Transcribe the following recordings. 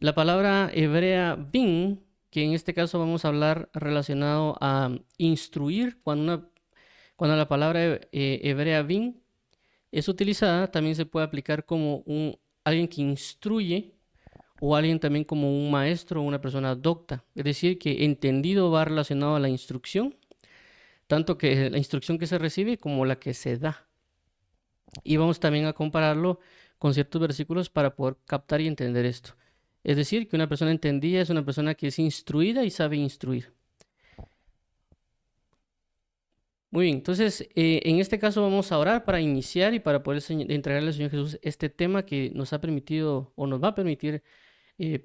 La palabra hebrea bin, que en este caso vamos a hablar relacionado a instruir, cuando la palabra hebrea bin es utilizada, también se puede aplicar como alguien que instruye o alguien también como un maestro o una persona docta. Es decir, que entendido va relacionado a la instrucción, tanto que la instrucción que se recibe como la que se da. Y vamos también a compararlo con ciertos versículos para poder captar y entender esto. Es decir, que una persona entendida es una persona que es instruida y sabe instruir. Muy bien, entonces en este caso vamos a orar para iniciar y para poder entregarle al Señor Jesús este tema que nos ha permitido o nos va a permitir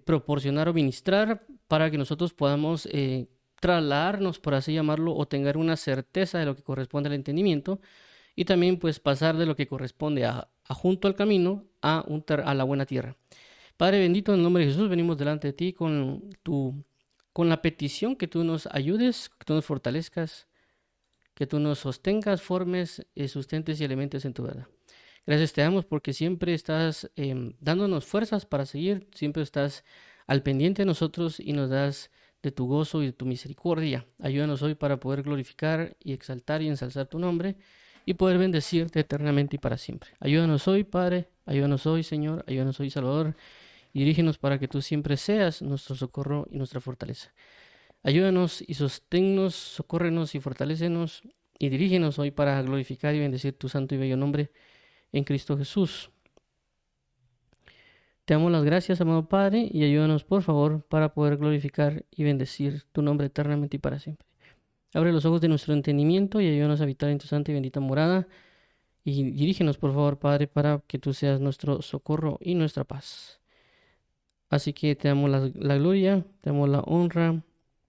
proporcionar o ministrar para que nosotros podamos trasladarnos, por así llamarlo, o tener una certeza de lo que corresponde al entendimiento y también pues pasar de lo que corresponde a junto al camino a la buena tierra. Padre bendito, en el nombre de Jesús venimos delante de ti con la petición que tú nos ayudes, que tú nos fortalezcas, que tú nos sostengas, formes, sustentes y alimentes en tu verdad. Gracias te damos porque siempre estás dándonos fuerzas para seguir, siempre estás al pendiente de nosotros y nos das de tu gozo y de tu misericordia. Ayúdanos hoy para poder glorificar y exaltar y ensalzar tu nombre y poder bendecirte eternamente y para siempre. Ayúdanos hoy, Padre, ayúdanos hoy, Señor, ayúdanos hoy, Salvador, y dirígenos para que tú siempre seas nuestro socorro y nuestra fortaleza. Ayúdanos y sosténnos, socórrenos y fortalécenos y dirígenos hoy para glorificar y bendecir tu santo y bello nombre en Cristo Jesús. Te damos las gracias, amado Padre, y ayúdanos, por favor, para poder glorificar y bendecir tu nombre eternamente y para siempre. Abre los ojos de nuestro entendimiento y ayúdanos a habitar en tu santa y bendita morada. Y dirígenos, por favor, Padre, para que tú seas nuestro socorro y nuestra paz. Así que te damos la gloria, te damos la honra,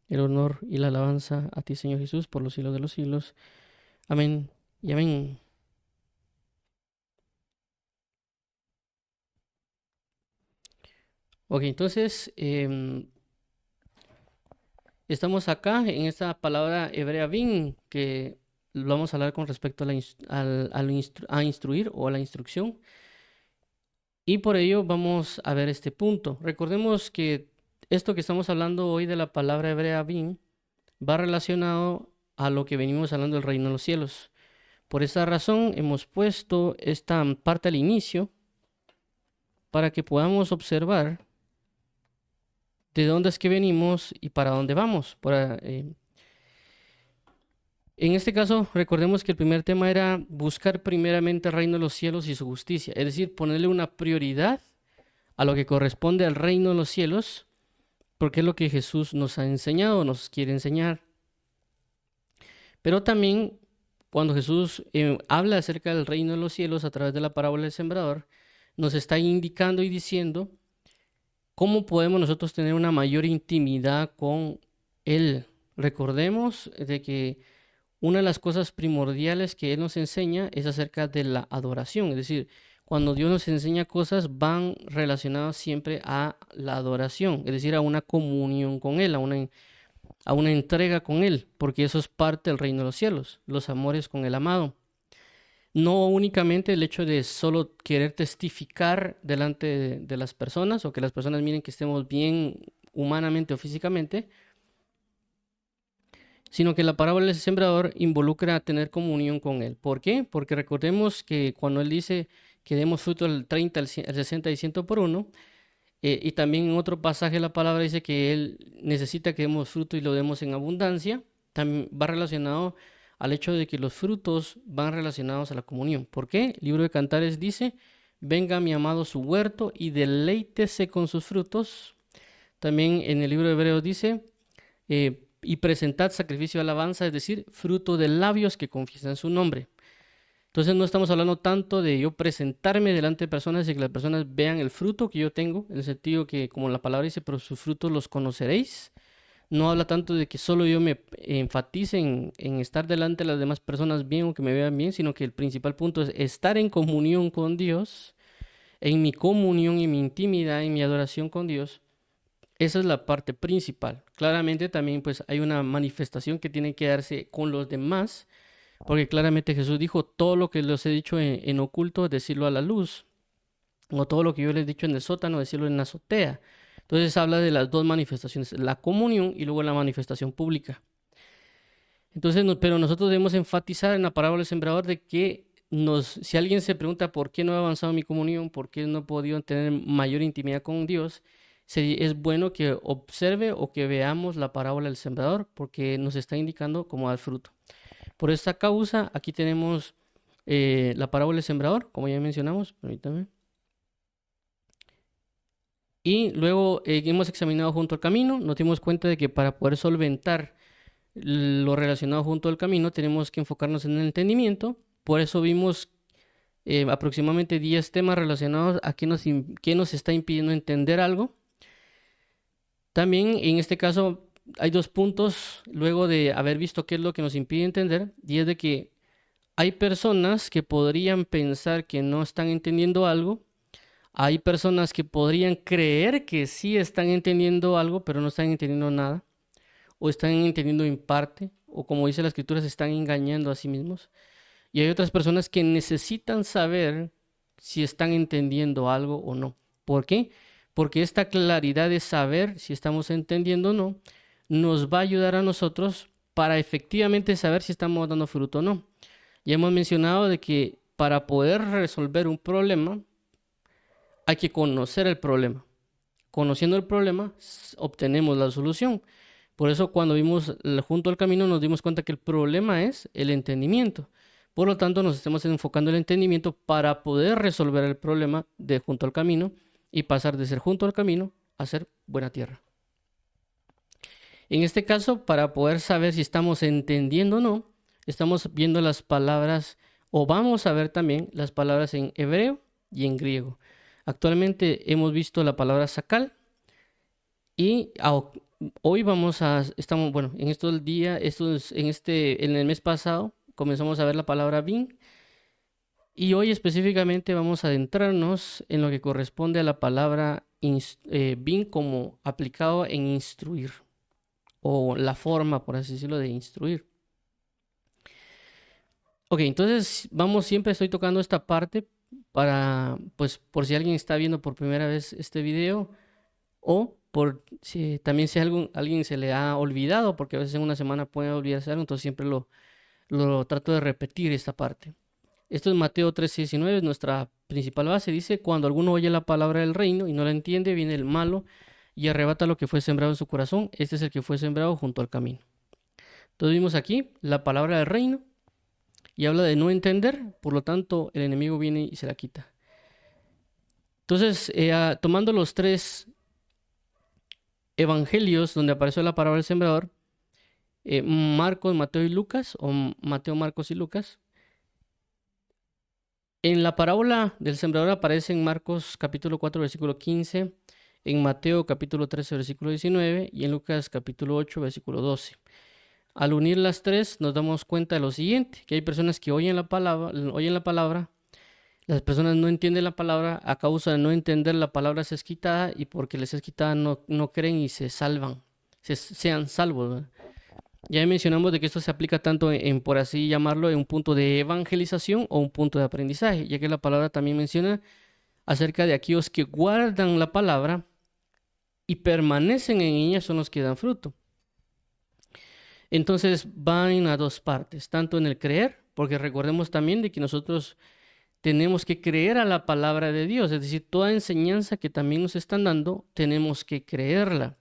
el honor y la alabanza a ti, Señor Jesús, por los siglos de los siglos. Amén y amén. Ok, entonces estamos acá en esta palabra hebrea bin, que lo vamos a hablar con respecto a, a instruir o a la instrucción. Y por ello vamos a ver este punto. Recordemos que esto que estamos hablando hoy de la palabra hebrea bin va relacionado a lo que venimos hablando del reino de los cielos. Por esa razón hemos puesto esta parte al inicio para que podamos observar de dónde es que venimos y para dónde vamos. En este caso, recordemos que el primer tema era buscar primeramente el reino de los cielos y su justicia, es decir, ponerle una prioridad a lo que corresponde al reino de los cielos, porque es lo que Jesús nos ha enseñado, nos quiere enseñar. Pero también cuando Jesús habla acerca del reino de los cielos a través de la parábola del sembrador, nos está indicando y diciendo cómo podemos nosotros tener una mayor intimidad con Él. Recordemos de que una de las cosas primordiales que Él nos enseña es acerca de la adoración. Es decir, cuando Dios nos enseña cosas van relacionadas siempre a la adoración, es decir, a una comunión con Él, a una entrega con Él, porque eso es parte del reino de los cielos, los amores con el amado. No únicamente el hecho de solo querer testificar delante de las personas o que las personas miren que estemos bien humanamente o físicamente, sino que la parábola del sembrador involucra tener comunión con Él. ¿Por qué? Porque recordemos que cuando Él dice que demos fruto al 30, al 60 y 100 por uno, y también en otro pasaje la palabra dice que Él necesita que demos fruto y lo demos en abundancia, también va relacionado al hecho de que los frutos van relacionados a la comunión. ¿Por qué? El libro de Cantares dice, venga mi amado su huerto y deleítese con sus frutos. También en el libro de Hebreos dice, y presentad sacrificio de alabanza, es decir, fruto de labios que confiesan su nombre. Entonces no estamos hablando tanto de yo presentarme delante de personas y que las personas vean el fruto que yo tengo, en el sentido que, como la palabra dice, pero sus frutos los conoceréis. No habla tanto de que solo yo me enfatice en estar delante de las demás personas bien o que me vean bien, sino que el principal punto es estar en comunión con Dios, en mi comunión y mi intimidad, en mi adoración con Dios. Esa es la parte principal. Claramente también pues hay una manifestación que tiene que darse con los demás, porque claramente Jesús dijo, todo lo que les he dicho en oculto, decirlo a la luz, o todo lo que yo les he dicho en el sótano, decirlo en la azotea. Entonces habla de las dos manifestaciones, la comunión y luego la manifestación pública. Entonces, pero nosotros debemos enfatizar en la parábola del sembrador de que si alguien se pregunta por qué no he avanzado en mi comunión, por qué no he podido tener mayor intimidad con Dios, es bueno que observe o que veamos la parábola del sembrador, porque nos está indicando cómo dar fruto. Por esta causa, aquí tenemos la parábola del sembrador, como ya mencionamos, permítame. Y luego hemos examinado junto al camino, nos dimos cuenta de que para poder solventar lo relacionado junto al camino tenemos que enfocarnos en el entendimiento. Por eso vimos aproximadamente 10 temas relacionados a qué nos está impidiendo entender algo. También en este caso hay 2 puntos luego de haber visto qué es lo que nos impide entender, y es de que hay personas que podrían pensar que no están entendiendo algo. Hay personas que podrían creer que sí están entendiendo algo, pero no están entendiendo nada, o están entendiendo en parte, o como dice la escritura, se están engañando a sí mismos. Y hay otras personas que necesitan saber si están entendiendo algo o no. ¿Por qué? Porque esta claridad de saber si estamos entendiendo o no nos va a ayudar a nosotros para efectivamente saber si estamos dando fruto o no. Ya hemos mencionado de que para poder resolver un problema hay que conocer el problema. Conociendo el problema, obtenemos la solución. Por eso cuando vimos junto al camino nos dimos cuenta que el problema es el entendimiento. Por lo tanto, nos estamos enfocando en el entendimiento para poder resolver el problema de junto al camino y pasar de ser junto al camino a ser buena tierra. En este caso, para poder saber si estamos entendiendo o no, estamos viendo las palabras, o vamos a ver también las palabras en hebreo y en griego. Actualmente hemos visto la palabra sakal y hoy en estos días, en el mes pasado comenzamos a ver la palabra bin, y hoy específicamente vamos a adentrarnos en lo que corresponde a la palabra bin como aplicado en instruir, o la forma, por así decirlo, de instruir. Ok, entonces siempre estoy tocando esta parte para, pues, por si alguien está viendo por primera vez este video, o si alguien se le ha olvidado, porque a veces en una semana puede olvidarse algo, entonces siempre lo trato de repetir esta parte. Esto es Mateo 13:19, es nuestra principal base. Dice: cuando alguno oye la palabra del reino y no la entiende, viene el malo y arrebata lo que fue sembrado en su corazón. Este es el que fue sembrado junto al camino. Entonces vimos aquí la palabra del reino y habla de no entender, por lo tanto el enemigo viene y se la quita. Entonces, tomando los 3 evangelios donde apareció la palabra del sembrador, Marcos, Mateo y Lucas, o Mateo, Marcos y Lucas. En la parábola del sembrador aparece en Marcos capítulo 4, versículo 15, en Mateo capítulo 13, versículo 19 y en Lucas capítulo 8, versículo 12. Al unir las 3 nos damos cuenta de lo siguiente, que hay personas que oyen la palabra, las personas no entienden la palabra, a causa de no entender la palabra es quitada, y porque les es quitada no creen y se salvan, sean salvos, ¿verdad? Ya mencionamos de que esto se aplica tanto por así llamarlo, en un punto de evangelización o un punto de aprendizaje, ya que la palabra también menciona acerca de aquellos que guardan la palabra y permanecen en ella, son los que dan fruto. Entonces van a 2 partes, tanto en el creer, porque recordemos también de que nosotros tenemos que creer a la palabra de Dios, es decir, toda enseñanza que también nos están dando, tenemos que creerla.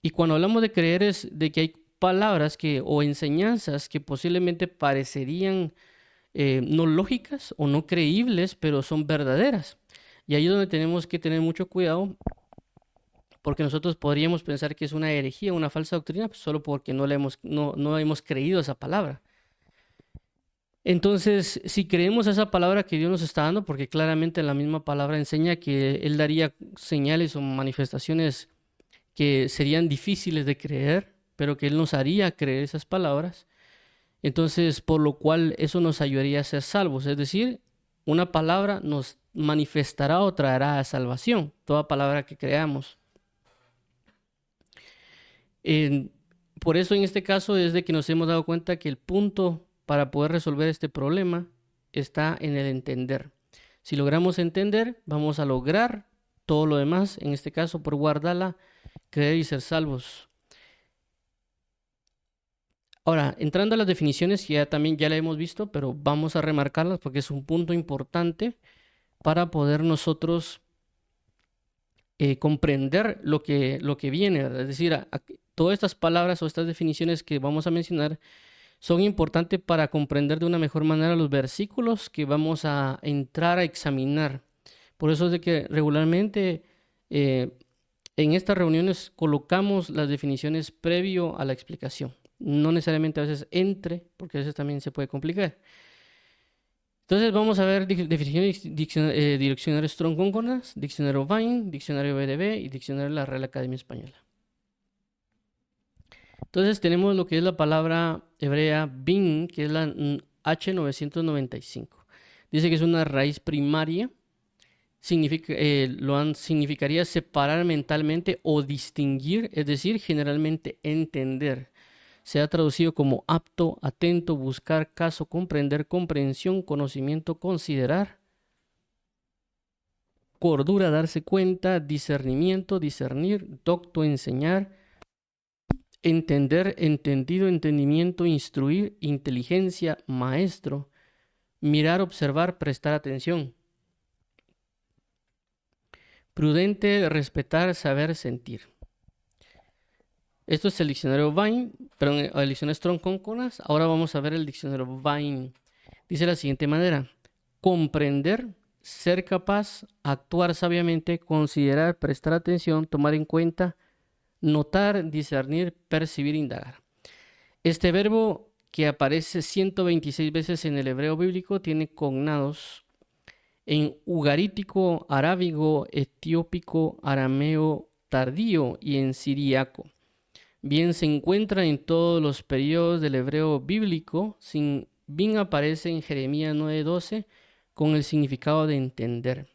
Y cuando hablamos de creer es de que hay palabras o enseñanzas que posiblemente parecerían no lógicas o no creíbles, pero son verdaderas. Y ahí es donde tenemos que tener mucho cuidado, porque nosotros podríamos pensar que es una herejía, una falsa doctrina, pues, solo porque no hemos creído esa palabra. Entonces, si creemos esa palabra que Dios nos está dando, porque claramente la misma palabra enseña que Él daría señales o manifestaciones que serían difíciles de creer, pero que Él nos haría creer esas palabras, entonces por lo cual eso nos ayudaría a ser salvos, es decir, una palabra nos manifestará o traerá a salvación, toda palabra que creamos. Por eso en este caso es de que nos hemos dado cuenta que el punto para poder resolver este problema está en el entender. Si logramos entender, vamos a lograr todo lo demás, en este caso por guardarla, creer y ser salvos. Ahora, entrando a las definiciones, ya la hemos visto, pero vamos a remarcarlas porque es un punto importante para poder nosotros comprender lo que viene, ¿verdad? Es decir, todas estas palabras o estas definiciones que vamos a mencionar son importantes para comprender de una mejor manera los versículos que vamos a entrar a examinar. Por eso es de que regularmente en estas reuniones colocamos las definiciones previo a la explicación. No necesariamente a veces porque a veces también se puede complicar. Entonces vamos a ver definiciones, diccionario Strong Concordance, diccionario Vine, diccionario BDB y diccionario de la Real Academia Española. Entonces tenemos lo que es la palabra hebrea bin, que es la H995. Dice que es una raíz primaria, significaría separar mentalmente o distinguir, es decir, generalmente entender. Se ha traducido como apto, atento, buscar, caso, comprender, comprensión, conocimiento, considerar, cordura, darse cuenta, discernimiento, discernir, docto, enseñar, entender, entendido, entendimiento, instruir, inteligencia, maestro, mirar, observar, prestar atención, prudente, respetar, saber, sentir. Esto es el diccionario Vine, perdón, el diccionario Strong Concordance. Ahora vamos a ver el diccionario Vine. Dice de la siguiente manera: comprender, ser capaz, actuar sabiamente, considerar, prestar atención, tomar en cuenta, notar, discernir, percibir, indagar. Este verbo, que aparece 126 veces en el hebreo bíblico, tiene cognados en ugarítico, arábigo, etiópico, arameo tardío y en siríaco. Bien, se encuentra en todos los periodos del hebreo bíblico. Bien aparece en Jeremías 9:12 con el significado de entender.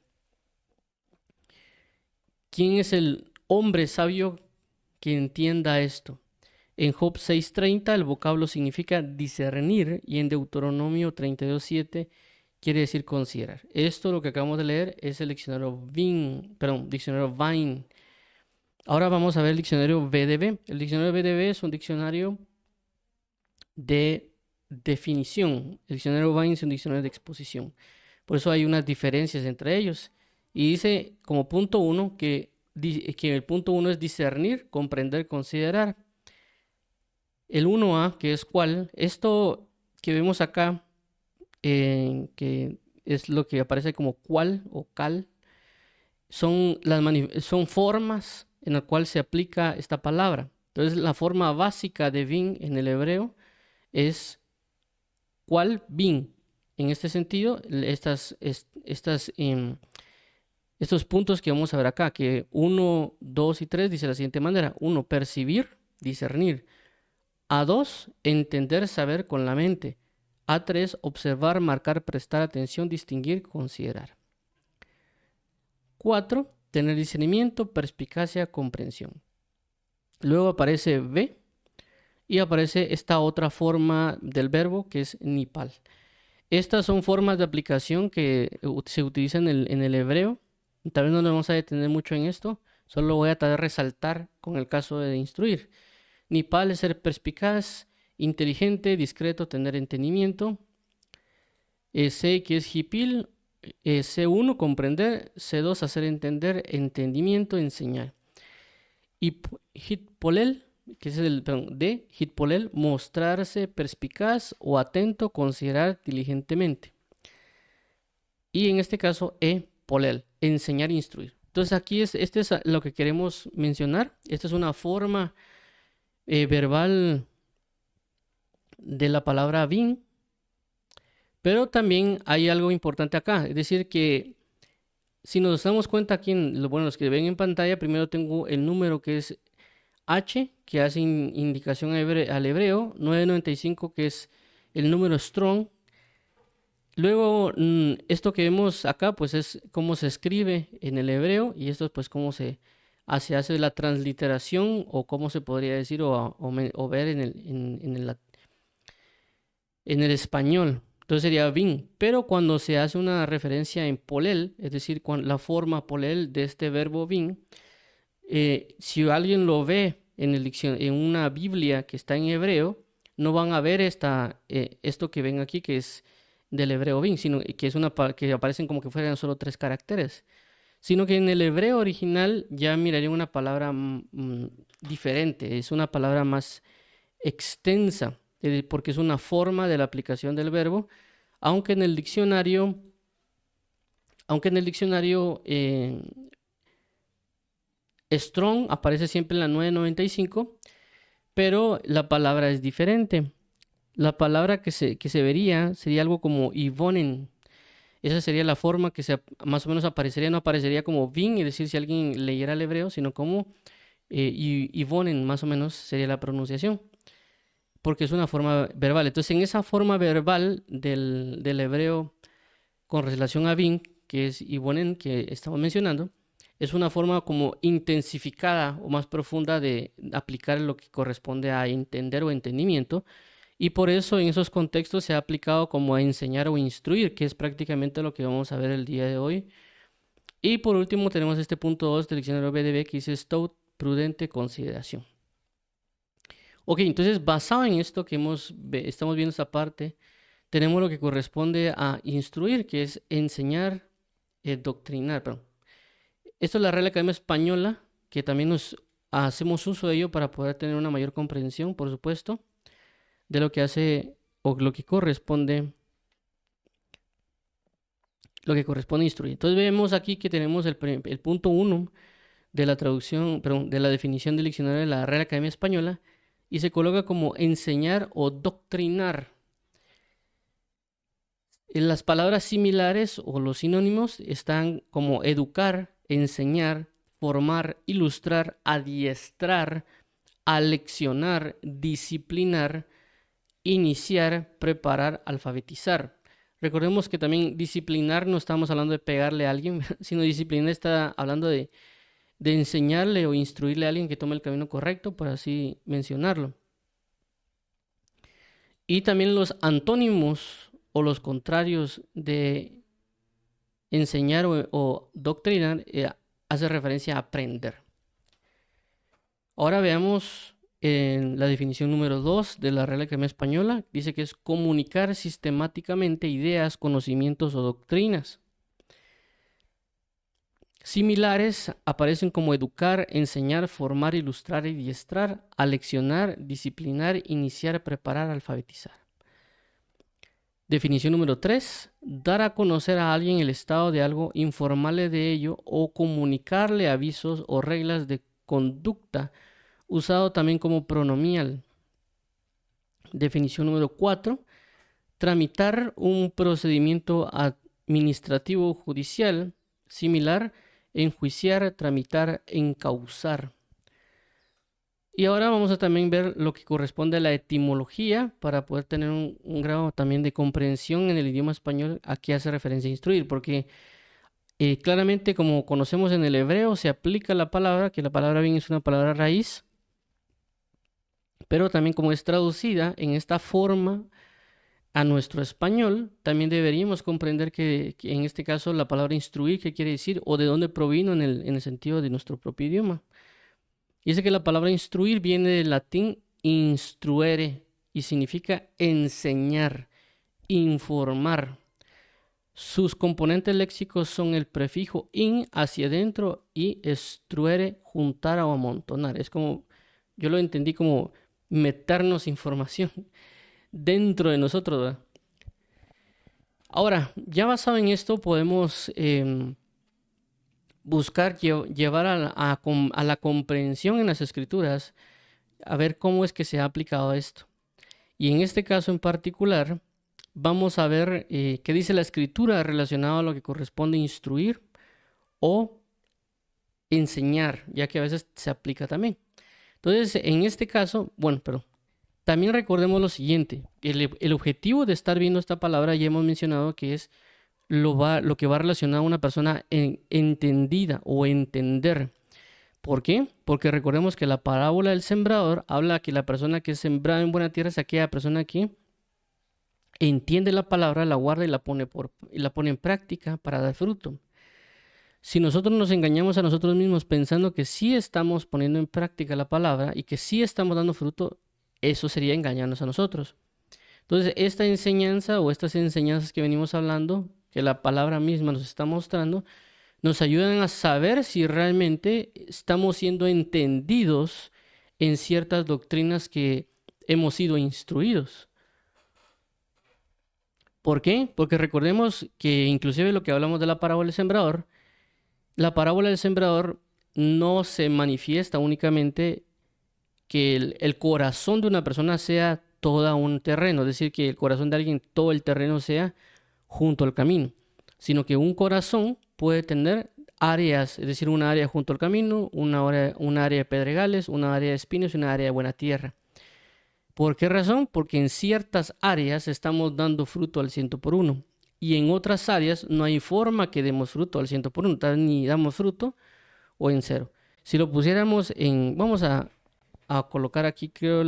¿Quién es el hombre sabio que entienda esto? En Job 6:30 el vocablo significa discernir y en Deuteronomio 32:7 quiere decir considerar. Esto, lo que acabamos de leer, es el diccionario Vine. Ahora vamos a ver el diccionario BDB. El diccionario BDB es un diccionario de definición. El diccionario Vine es un diccionario de exposición. Por eso hay unas diferencias entre ellos. Y dice como punto 1 que el punto 1 es discernir, comprender, considerar. El 1A, que es cuál. Esto que vemos acá, que es lo que aparece como cuál o cal, son formas en la cual se aplica esta palabra. Entonces, la forma básica de bin en el hebreo es cual bin. En este sentido, estos puntos que vamos a ver acá, que 1, 2 y 3 dice de la siguiente manera: 1, percibir, discernir. A2, entender, saber con la mente. A3, observar, marcar, prestar atención, distinguir, considerar. 4, tener discernimiento, perspicacia, comprensión. Luego aparece B y aparece esta otra forma del verbo que es nipal. Estas son formas de aplicación que se utilizan en el hebreo. Tal vez no nos vamos a detener mucho en esto, solo voy a tratar de resaltar con el caso de instruir. Nipal es ser perspicaz, inteligente, discreto, tener entendimiento. C, que es hipil. C1, comprender. C2, hacer entender, entendimiento, enseñar. Y hitpolel, que es D, hitpolel, mostrarse perspicaz o atento, considerar diligentemente. Y en este caso, polel, enseñar, instruir. Entonces aquí este es lo que queremos mencionar. Esta es una forma verbal de la palabra bin. Pero también hay algo importante acá, es decir que si nos damos cuenta aquí los que ven en pantalla, primero tengo el número que es H, que hace indicación al hebreo, 995, que es el número strong. Luego, esto que vemos acá, pues es cómo se escribe en el hebreo, y esto es pues cómo se hace la transliteración, o cómo se podría decir, o ver en el español. Entonces sería bin. Pero cuando se hace una referencia en polel, es decir, la forma polel de este verbo bin, si alguien lo ve en una Biblia que está en hebreo, no van a ver esto que ven aquí, que es del hebreo bin, sino que que aparecen como que fueran solo 3 caracteres, sino que en el hebreo original ya mirarían una palabra diferente, es una palabra más extensa, porque es una forma de la aplicación del verbo, aunque en el diccionario, aunque en el diccionario Strong aparece siempre en la 995, pero la palabra es diferente. La palabra que se vería sería algo como Ivonen. Esa sería la forma que más o menos aparecería, no aparecería como Vin, es decir, si alguien leyera el hebreo, sino como Ivonen, más o menos sería la pronunciación, porque es una forma verbal. Entonces, en esa forma verbal del hebreo con relación a Vin, que es Ivonen, que estamos mencionando, es una forma como intensificada o más profunda de aplicar lo que corresponde a entender o entendimiento. Y por eso en esos contextos se ha aplicado como a enseñar o instruir, que es prácticamente lo que vamos a ver el día de hoy. Y por último tenemos este punto 2 del diccionario BDB que dice stout, prudente consideración. Ok, entonces basado en esto que estamos viendo esta parte, tenemos lo que corresponde a instruir, que es enseñar, doctrinar, perdón. Esto es la Real Academia Española, que también nos hacemos uso de ello para poder tener una mayor comprensión, por supuesto, de lo que hace o lo que corresponde instruir. Entonces vemos aquí que tenemos el punto 1 de la traducción, perdón, de la definición del diccionario de la Real Academia Española y se coloca como enseñar o doctrinar. En las palabras similares o los sinónimos están como educar, enseñar, formar, ilustrar, adiestrar, aleccionar, disciplinar, iniciar, preparar, alfabetizar. Recordemos que también disciplinar no estamos hablando de pegarle a alguien, sino disciplinar está hablando de enseñarle o instruirle a alguien que tome el camino correcto, por así mencionarlo. Y también los antónimos o los contrarios de enseñar o doctrinar hace referencia a aprender. Ahora veamos en la definición número 2 de la Real Academia Española. Dice que es comunicar sistemáticamente ideas, conocimientos o doctrinas. Similares aparecen como educar, enseñar, formar, ilustrar y adiestrar, aleccionar, disciplinar, iniciar, preparar, alfabetizar. Definición número 3. Dar a conocer a alguien el estado de algo, informarle de ello o comunicarle avisos o reglas de conducta, usado también como pronomial. Definición número 4. Tramitar un procedimiento administrativo o judicial similar, enjuiciar, tramitar, encauzar. Y ahora vamos a también ver lo que corresponde a la etimología para poder tener un grado también de comprensión en el idioma español a qué hace referencia a instruir, porque claramente como conocemos en el hebreo se aplica la palabra, que la palabra bien es una palabra raíz, pero también como es traducida en esta forma a nuestro español, también deberíamos comprender que en este caso la palabra instruir, ¿qué quiere decir? O de dónde provino en el sentido de nuestro propio idioma. Dice que la palabra instruir viene del latín instruere y significa enseñar, informar. Sus componentes léxicos son el prefijo in, hacia adentro, y estruere, juntar o amontonar. Es como, yo lo entendí como meternos información dentro de nosotros, ¿verdad? Ahora, ya basado en esto, podemos buscar llevar a la comprensión en las escrituras, a ver cómo es que se ha aplicado esto. Y en este caso en particular, vamos a ver qué dice la escritura relacionado a lo que corresponde instruir o enseñar, ya que a veces se aplica también. Entonces, en este caso, pero también recordemos lo siguiente, el objetivo de estar viendo esta palabra ya hemos mencionado que es lo que va relacionado a una persona entendida o entender. ¿Por qué? Porque recordemos que la parábola del sembrador habla que la persona que es sembrada en buena tierra es aquella persona que entiende la palabra, la guarda y la pone en práctica para dar fruto. Si nosotros nos engañamos a nosotros mismos pensando que sí estamos poniendo en práctica la palabra y que sí estamos dando fruto, eso sería engañarnos a nosotros. Entonces, esta enseñanza o estas enseñanzas que venimos hablando, que la palabra misma nos está mostrando, nos ayudan a saber si realmente estamos siendo entendidos en ciertas doctrinas que hemos sido instruidos. ¿Por qué? Porque recordemos que inclusive lo que hablamos de la parábola del sembrador, la parábola del sembrador no se manifiesta únicamente que el corazón de una persona sea todo un terreno, es decir, que el corazón de alguien, todo el terreno sea junto al camino, sino que un corazón puede tener áreas, es decir, una área junto al camino, una área de pedregales, una área de espinos y una área de buena tierra. ¿Por qué razón? Porque en ciertas áreas estamos dando fruto al 100 por 1 y en otras áreas no hay forma que demos fruto al 100 por 1, tal vez ni damos fruto o en cero. Si lo pusiéramos en, vamos a colocar aquí, creo,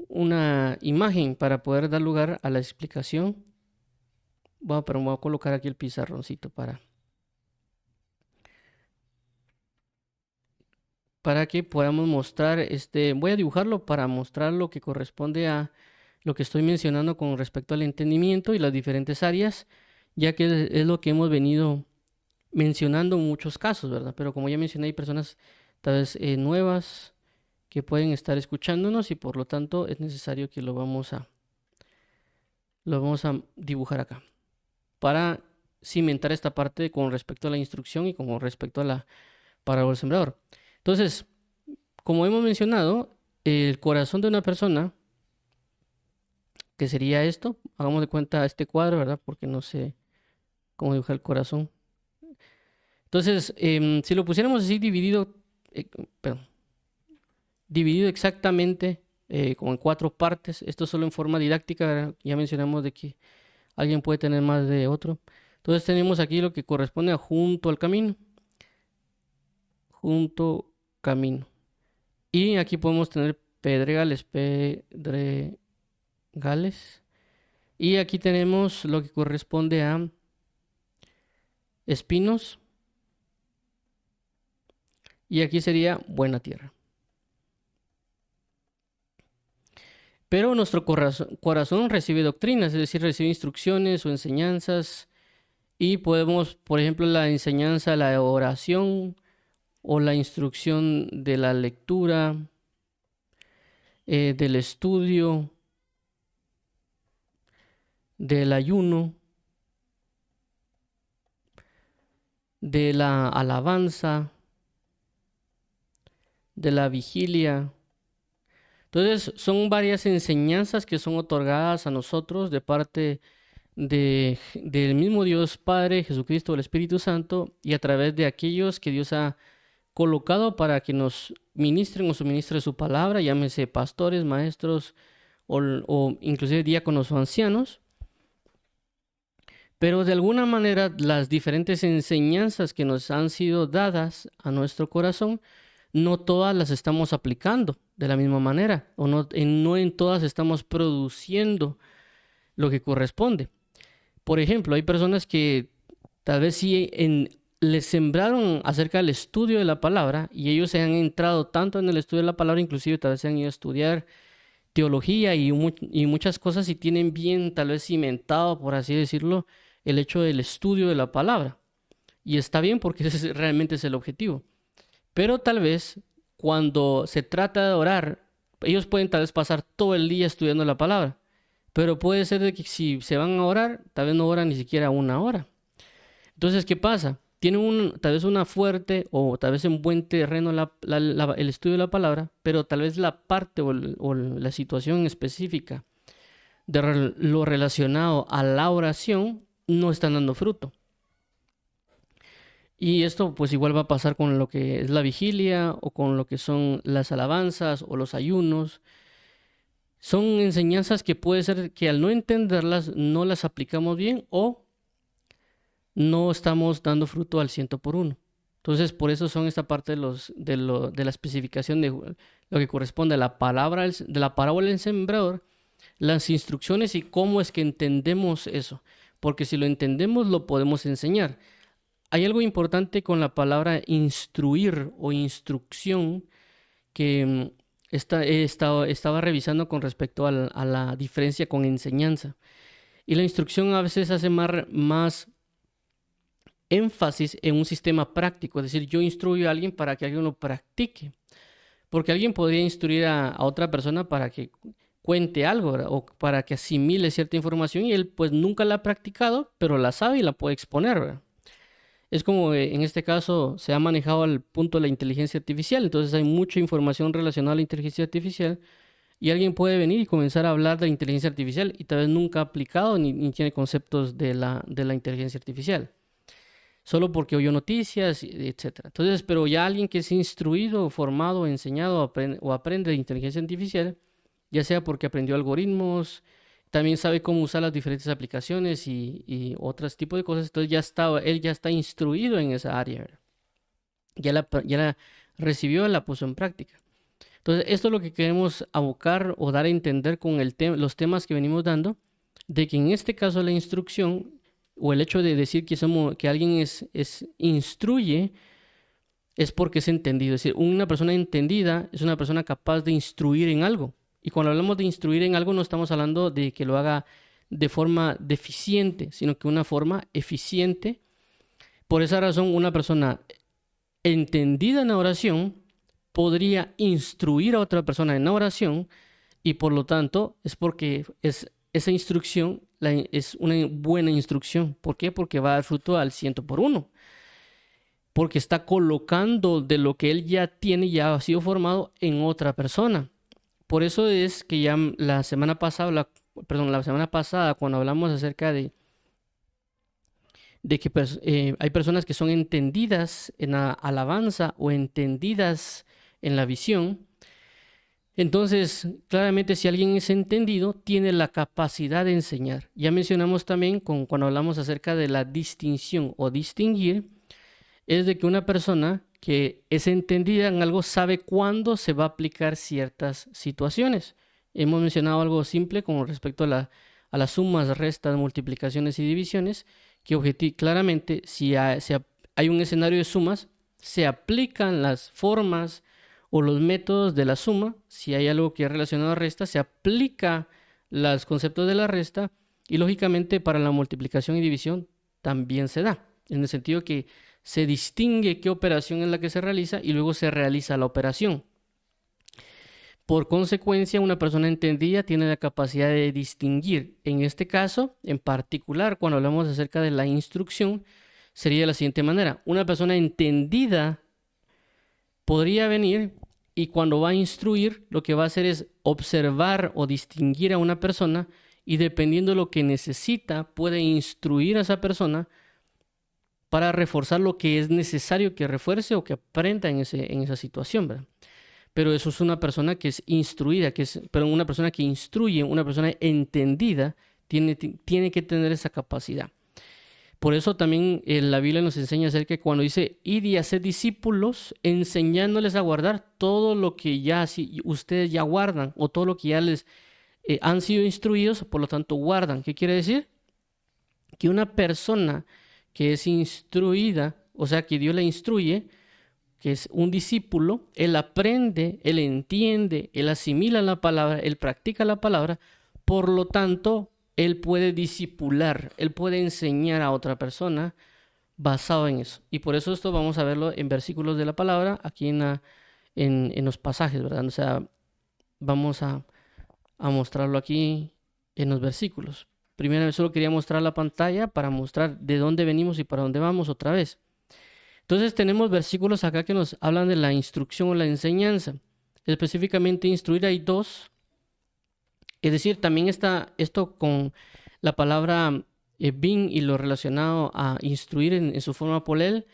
una imagen para poder dar lugar a la explicación. Bueno, pero me voy a colocar aquí el pizarroncito para que podamos mostrar, voy a dibujarlo para mostrar lo que corresponde a lo que estoy mencionando con respecto al entendimiento y las diferentes áreas, ya que es lo que hemos venido mencionando en muchos casos, ¿verdad? Pero como ya mencioné, hay personas tal vez nuevas que pueden estar escuchándonos y por lo tanto es necesario que lo vamos a dibujar acá para cimentar esta parte con respecto a la instrucción y con respecto a la parábola del sembrador. Entonces, como hemos mencionado, el corazón de una persona, que sería esto, hagamos de cuenta este cuadro, ¿verdad? Porque no sé cómo dibujar el corazón. Entonces, si lo pusiéramos así dividido exactamente como en 4 partes, esto solo en forma didáctica, ¿verdad? Ya mencionamos de que alguien puede tener más de otro. Entonces tenemos aquí lo que corresponde a junto al camino. Junto camino. Y aquí podemos tener pedregales. Y aquí tenemos lo que corresponde a espinos. Y aquí sería buena tierra. Pero nuestro corazón recibe doctrinas, es decir, recibe instrucciones o enseñanzas. Y podemos, por ejemplo, la enseñanza, la oración o la instrucción de la lectura, del estudio, del ayuno, de la alabanza, de la vigilia. Entonces, son varias enseñanzas que son otorgadas a nosotros de parte del mismo Dios Padre, Jesucristo, el Espíritu Santo, y a través de aquellos que Dios ha colocado para que nos ministren o suministren su palabra, llámese pastores, maestros o inclusive diáconos o ancianos. Pero de alguna manera las diferentes enseñanzas que nos han sido dadas a nuestro corazón, no todas las estamos aplicando de la misma manera, o no en todas estamos produciendo lo que corresponde. Por ejemplo, hay personas que tal vez sí les sembraron acerca del estudio de la palabra y ellos se han entrado tanto en el estudio de la palabra, inclusive tal vez se han ido a estudiar teología y muchas cosas y tienen bien tal vez cimentado, por así decirlo, el hecho del estudio de la palabra. Y está bien porque ese realmente es el objetivo. Pero tal vez cuando se trata de orar, ellos pueden tal vez pasar todo el día estudiando la palabra. Pero puede ser de que si se van a orar, tal vez no oran ni siquiera 1 hora. Entonces, ¿qué pasa? Tienen tal vez una fuerte o tal vez en buen terreno el estudio de la palabra, pero tal vez la parte o la situación específica de lo relacionado a la oración no están dando fruto. Y esto pues igual va a pasar con lo que es la vigilia o con lo que son las alabanzas o los ayunos. Son enseñanzas que puede ser que al no entenderlas no las aplicamos bien o no estamos dando fruto al 100 por 1. Entonces por eso son esta parte de la especificación de lo que corresponde a la palabra de la parábola del sembrador las instrucciones y cómo es que entendemos eso. Porque si lo entendemos, lo podemos enseñar. Hay algo importante con la palabra instruir o instrucción que estaba revisando con respecto a la diferencia con enseñanza. Y la instrucción a veces hace más énfasis en un sistema práctico, es decir, yo instruyo a alguien para que alguien lo practique, porque alguien podría instruir a otra persona para que cuente algo, ¿verdad? O para que asimile cierta información y él pues nunca la ha practicado, pero la sabe y la puede exponer, ¿verdad? Es como en este caso se ha manejado al punto de la inteligencia artificial, entonces hay mucha información relacionada a la inteligencia artificial y alguien puede venir y comenzar a hablar de la inteligencia artificial y tal vez nunca ha aplicado ni tiene conceptos de la inteligencia artificial solo porque oyó noticias, etcétera. Entonces, pero ya alguien que es instruido, formado, enseñado o aprende de inteligencia artificial, ya sea porque aprendió algoritmos, también sabe cómo usar las diferentes aplicaciones y otros tipos de cosas, entonces él ya está instruido en esa área, ¿verdad? Ya la recibió, la puso en práctica. Entonces, esto es lo que queremos abocar o dar a entender con los temas que venimos dando, de que en este caso la instrucción o el hecho de decir que alguien instruye es porque es entendido. Es decir, una persona entendida es una persona capaz de instruir en algo. Y cuando hablamos de instruir en algo no estamos hablando de que lo haga de forma deficiente, sino que una forma eficiente. Por esa razón, una persona entendida en la oración podría instruir a otra persona en la oración y por lo tanto es porque esa instrucción es una buena instrucción. ¿Por qué? Porque va a dar fruto al 100 por 1. Porque está colocando de lo que él ya tiene, ya ha sido formado en otra persona. Por eso es que ya la semana pasada, cuando hablamos acerca de que hay personas que son entendidas en la alabanza o entendidas en la visión. Entonces, claramente si alguien es entendido, tiene la capacidad de enseñar. Ya mencionamos también cuando hablamos acerca de la distinción o distinguir, es de que una persona que es entendida en algo sabe cuándo se va a aplicar ciertas situaciones. Hemos mencionado algo simple con respecto a las sumas, restas, multiplicaciones y divisiones, que claramente si hay un escenario de sumas, se aplican las formas o los métodos de la suma. Si hay algo que es relacionado a resta, se aplica los conceptos de la resta y lógicamente para la multiplicación y división también se da, en el sentido que se distingue qué operación es la que se realiza y luego se realiza la operación. Por consecuencia, una persona entendida tiene la capacidad de distinguir. En este caso, en particular, cuando hablamos acerca de la instrucción, sería de la siguiente manera. Una persona entendida podría venir y cuando va a instruir, lo que va a hacer es observar o distinguir a una persona y dependiendo de lo que necesita, puede instruir a esa persona para reforzar lo que es necesario que refuerce o que aprenda en esa situación, ¿verdad? Pero eso es una persona que es instruida, pero una persona que instruye, una persona entendida, tiene que tener esa capacidad. Por eso también la Biblia nos enseña acerca de cuando dice, id y haced discípulos, enseñándoles a guardar todo lo que ya ustedes ya guardan, o todo lo que ya les han sido instruidos, por lo tanto guardan. ¿Qué quiere decir? Que una persona que es instruida, o sea, que Dios la instruye, que es un discípulo, él aprende, él entiende, él asimila la palabra, él practica la palabra, por lo tanto, él puede discipular, él puede enseñar a otra persona basado en eso. Y por eso esto vamos a verlo en versículos de la palabra, aquí en los pasajes, ¿verdad? O sea, vamos a mostrarlo aquí en los versículos. Primero, solo quería mostrar la pantalla para mostrar de dónde venimos y para dónde vamos otra vez. Entonces tenemos versículos acá que nos hablan de la instrucción o la enseñanza. Específicamente instruir hay dos. Es decir, también está esto con la palabra bin y lo relacionado a instruir en su forma polel.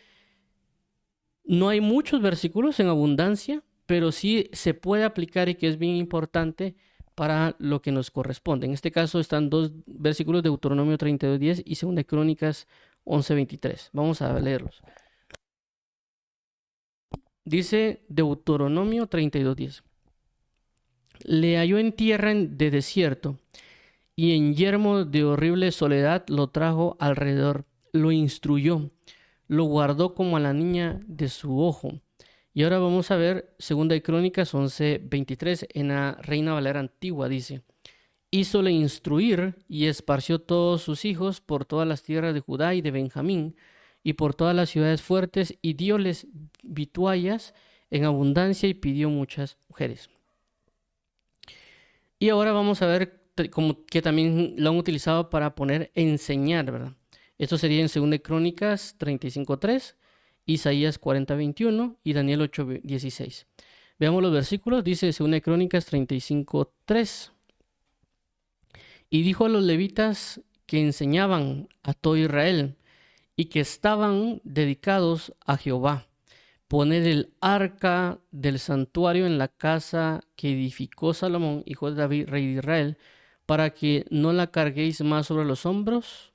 No hay muchos versículos en abundancia, pero sí se puede aplicar y que es bien importante para lo que nos corresponde. En este caso están dos versículos de Deuteronomio 32:10 y 2 de Crónicas 11:23. Vamos a leerlos. Dice Deuteronomio 32:10. Le halló en tierra de desierto, y en yermo de horrible soledad lo trajo alrededor, lo instruyó, lo guardó como a la niña de su ojo. Y ahora vamos a ver Segunda de Crónicas 11:23 en la Reina Valera Antigua, dice: hízole instruir y esparció todos sus hijos por todas las tierras de Judá y de Benjamín y por todas las ciudades fuertes, y dióles vituallas en abundancia y pidió muchas mujeres. Y ahora vamos a ver como que también lo han utilizado para poner enseñar, ¿verdad? Esto sería en 2 Crónicas 35:3, Isaías 40:21 y Daniel 8:16. Veamos los versículos. Dice 2 Crónicas 35:3. Y dijo a los levitas que enseñaban a todo Israel y que estaban dedicados a Jehová: poner el arca del santuario en la casa que edificó Salomón, hijo de David, rey de Israel, para que no la carguéis más sobre los hombros.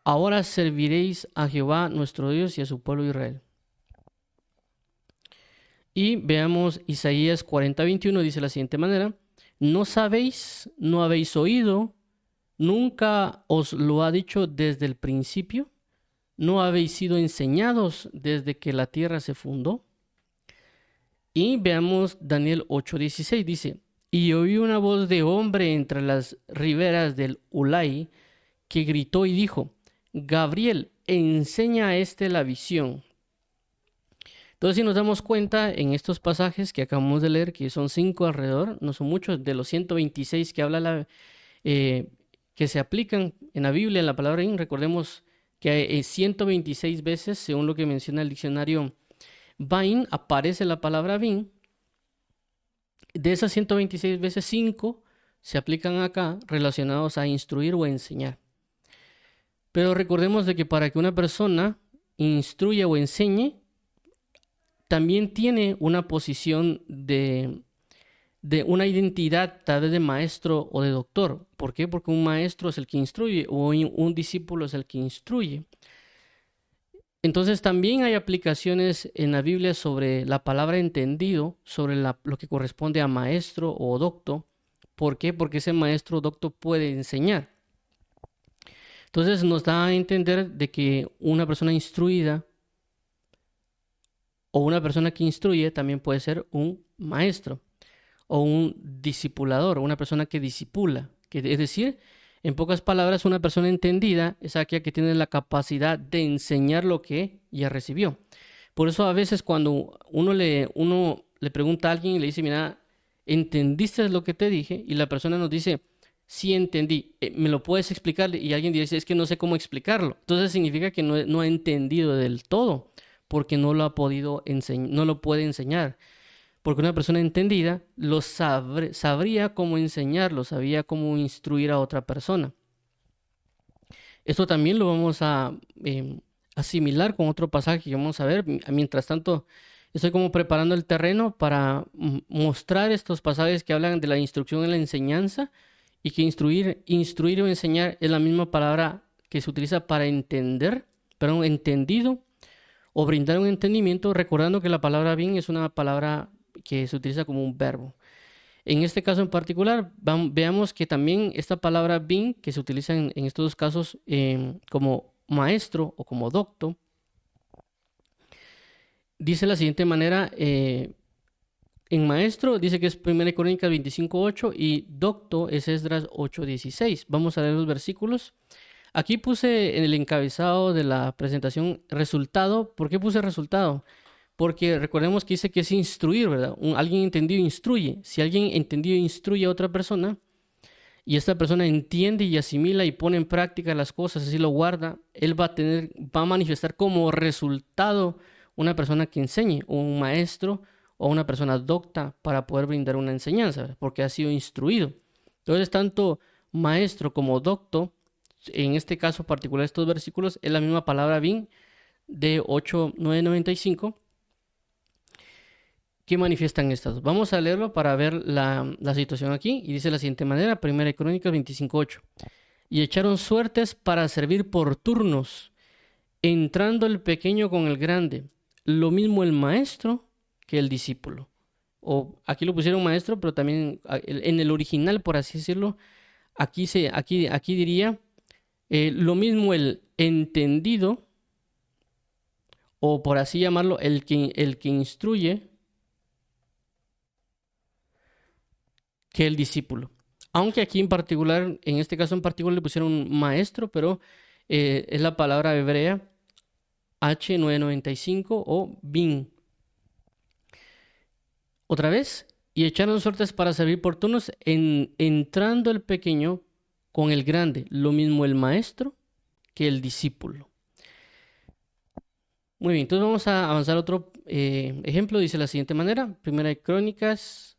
Ahora serviréis a Jehová nuestro Dios y a su pueblo Israel. Y veamos Isaías 40:21, dice de la siguiente manera: ¿no sabéis, no habéis oído, nunca os lo ha dicho desde el principio? ¿No habéis sido enseñados desde que la tierra se fundó? Y veamos Daniel 8:16, dice: y oí una voz de hombre entre las riberas del Ulai, que gritó y dijo: Gabriel, enseña a este la visión. Entonces, si nos damos cuenta en estos pasajes que acabamos de leer, que son 5 alrededor, no son muchos, de los 126 que habla que se aplican en la Biblia, en la palabra Vin, recordemos que 126 veces, según lo que menciona el diccionario Vine, aparece la palabra Vin. De esas 126 veces, 5 se aplican acá relacionados a instruir o enseñar. Pero recordemos de que para que una persona instruya o enseñe, también tiene una posición de una identidad tal vez de maestro o de doctor. ¿Por qué? Porque un maestro es el que instruye o un discípulo es el que instruye. Entonces también hay aplicaciones en la Biblia sobre la palabra entendido, sobre lo que corresponde a maestro o docto. ¿Por qué? Porque ese maestro o docto puede enseñar. Entonces nos da a entender de que una persona instruida o una persona que instruye también puede ser un maestro o un discipulador, una persona que discipula. Es decir, en pocas palabras, una persona entendida es aquella que tiene la capacidad de enseñar lo que ya recibió. Por eso a veces cuando uno le pregunta a alguien y le dice: mira, ¿entendiste lo que te dije? Y la persona nos dice: sí entendí, ¿me lo puedes explicar? Y alguien dice: es que no sé cómo explicarlo. Entonces significa que no ha entendido del todo, porque no lo ha podido enseñar, no lo puede enseñar. Porque una persona entendida sabría cómo enseñarlo, sabría cómo instruir a otra persona. Esto también lo vamos a asimilar con otro pasaje que vamos a ver. Mientras tanto, estoy como preparando el terreno para mostrar estos pasajes que hablan de la instrucción y la enseñanza, y que instruir o enseñar es la misma palabra que se utiliza para entender, pero entendido, o brindar un entendimiento, recordando que la palabra bien es una palabra que se utiliza como un verbo. En este caso en particular, veamos que también esta palabra bin, que se utiliza en estos dos casos como maestro o como docto, dice de la siguiente manera: en maestro dice que es 1 Crónicas 25:8 y docto es Esdras 8:16. Vamos a leer los versículos. Aquí puse en el encabezado de la presentación resultado. ¿Por qué puse resultado? Porque recordemos que dice que es instruir, ¿verdad? Alguien entendido instruye. Si alguien entendido instruye a otra persona y esta persona entiende y asimila y pone en práctica las cosas, así lo guarda, él va a manifestar como resultado una persona que enseñe, o un maestro o una persona docta para poder brindar una enseñanza, ¿verdad? Porque ha sido instruido. Entonces, tanto maestro como docto, en este caso particular, estos versículos, es la misma palabra bin de 8:995 que manifiestan estas. Vamos a leerlo para ver la situación aquí. Y dice de la siguiente manera: 1 Crónicas 25:8. Y echaron suertes para servir por turnos, entrando el pequeño con el grande, lo mismo el maestro que el discípulo. o aquí lo pusieron maestro, pero también en el original, por así decirlo, aquí diría lo mismo el entendido, o por así llamarlo, el que instruye, que el discípulo. Aunque aquí en particular, en este caso en particular, le pusieron maestro, pero es la palabra hebrea H995 o bin. Otra vez, y echaron suertes para servir por turnos, entrando el pequeño con el grande, lo mismo el maestro que el discípulo. Muy bien, entonces vamos a avanzar a otro ejemplo, dice de la siguiente manera. Primera de Crónicas,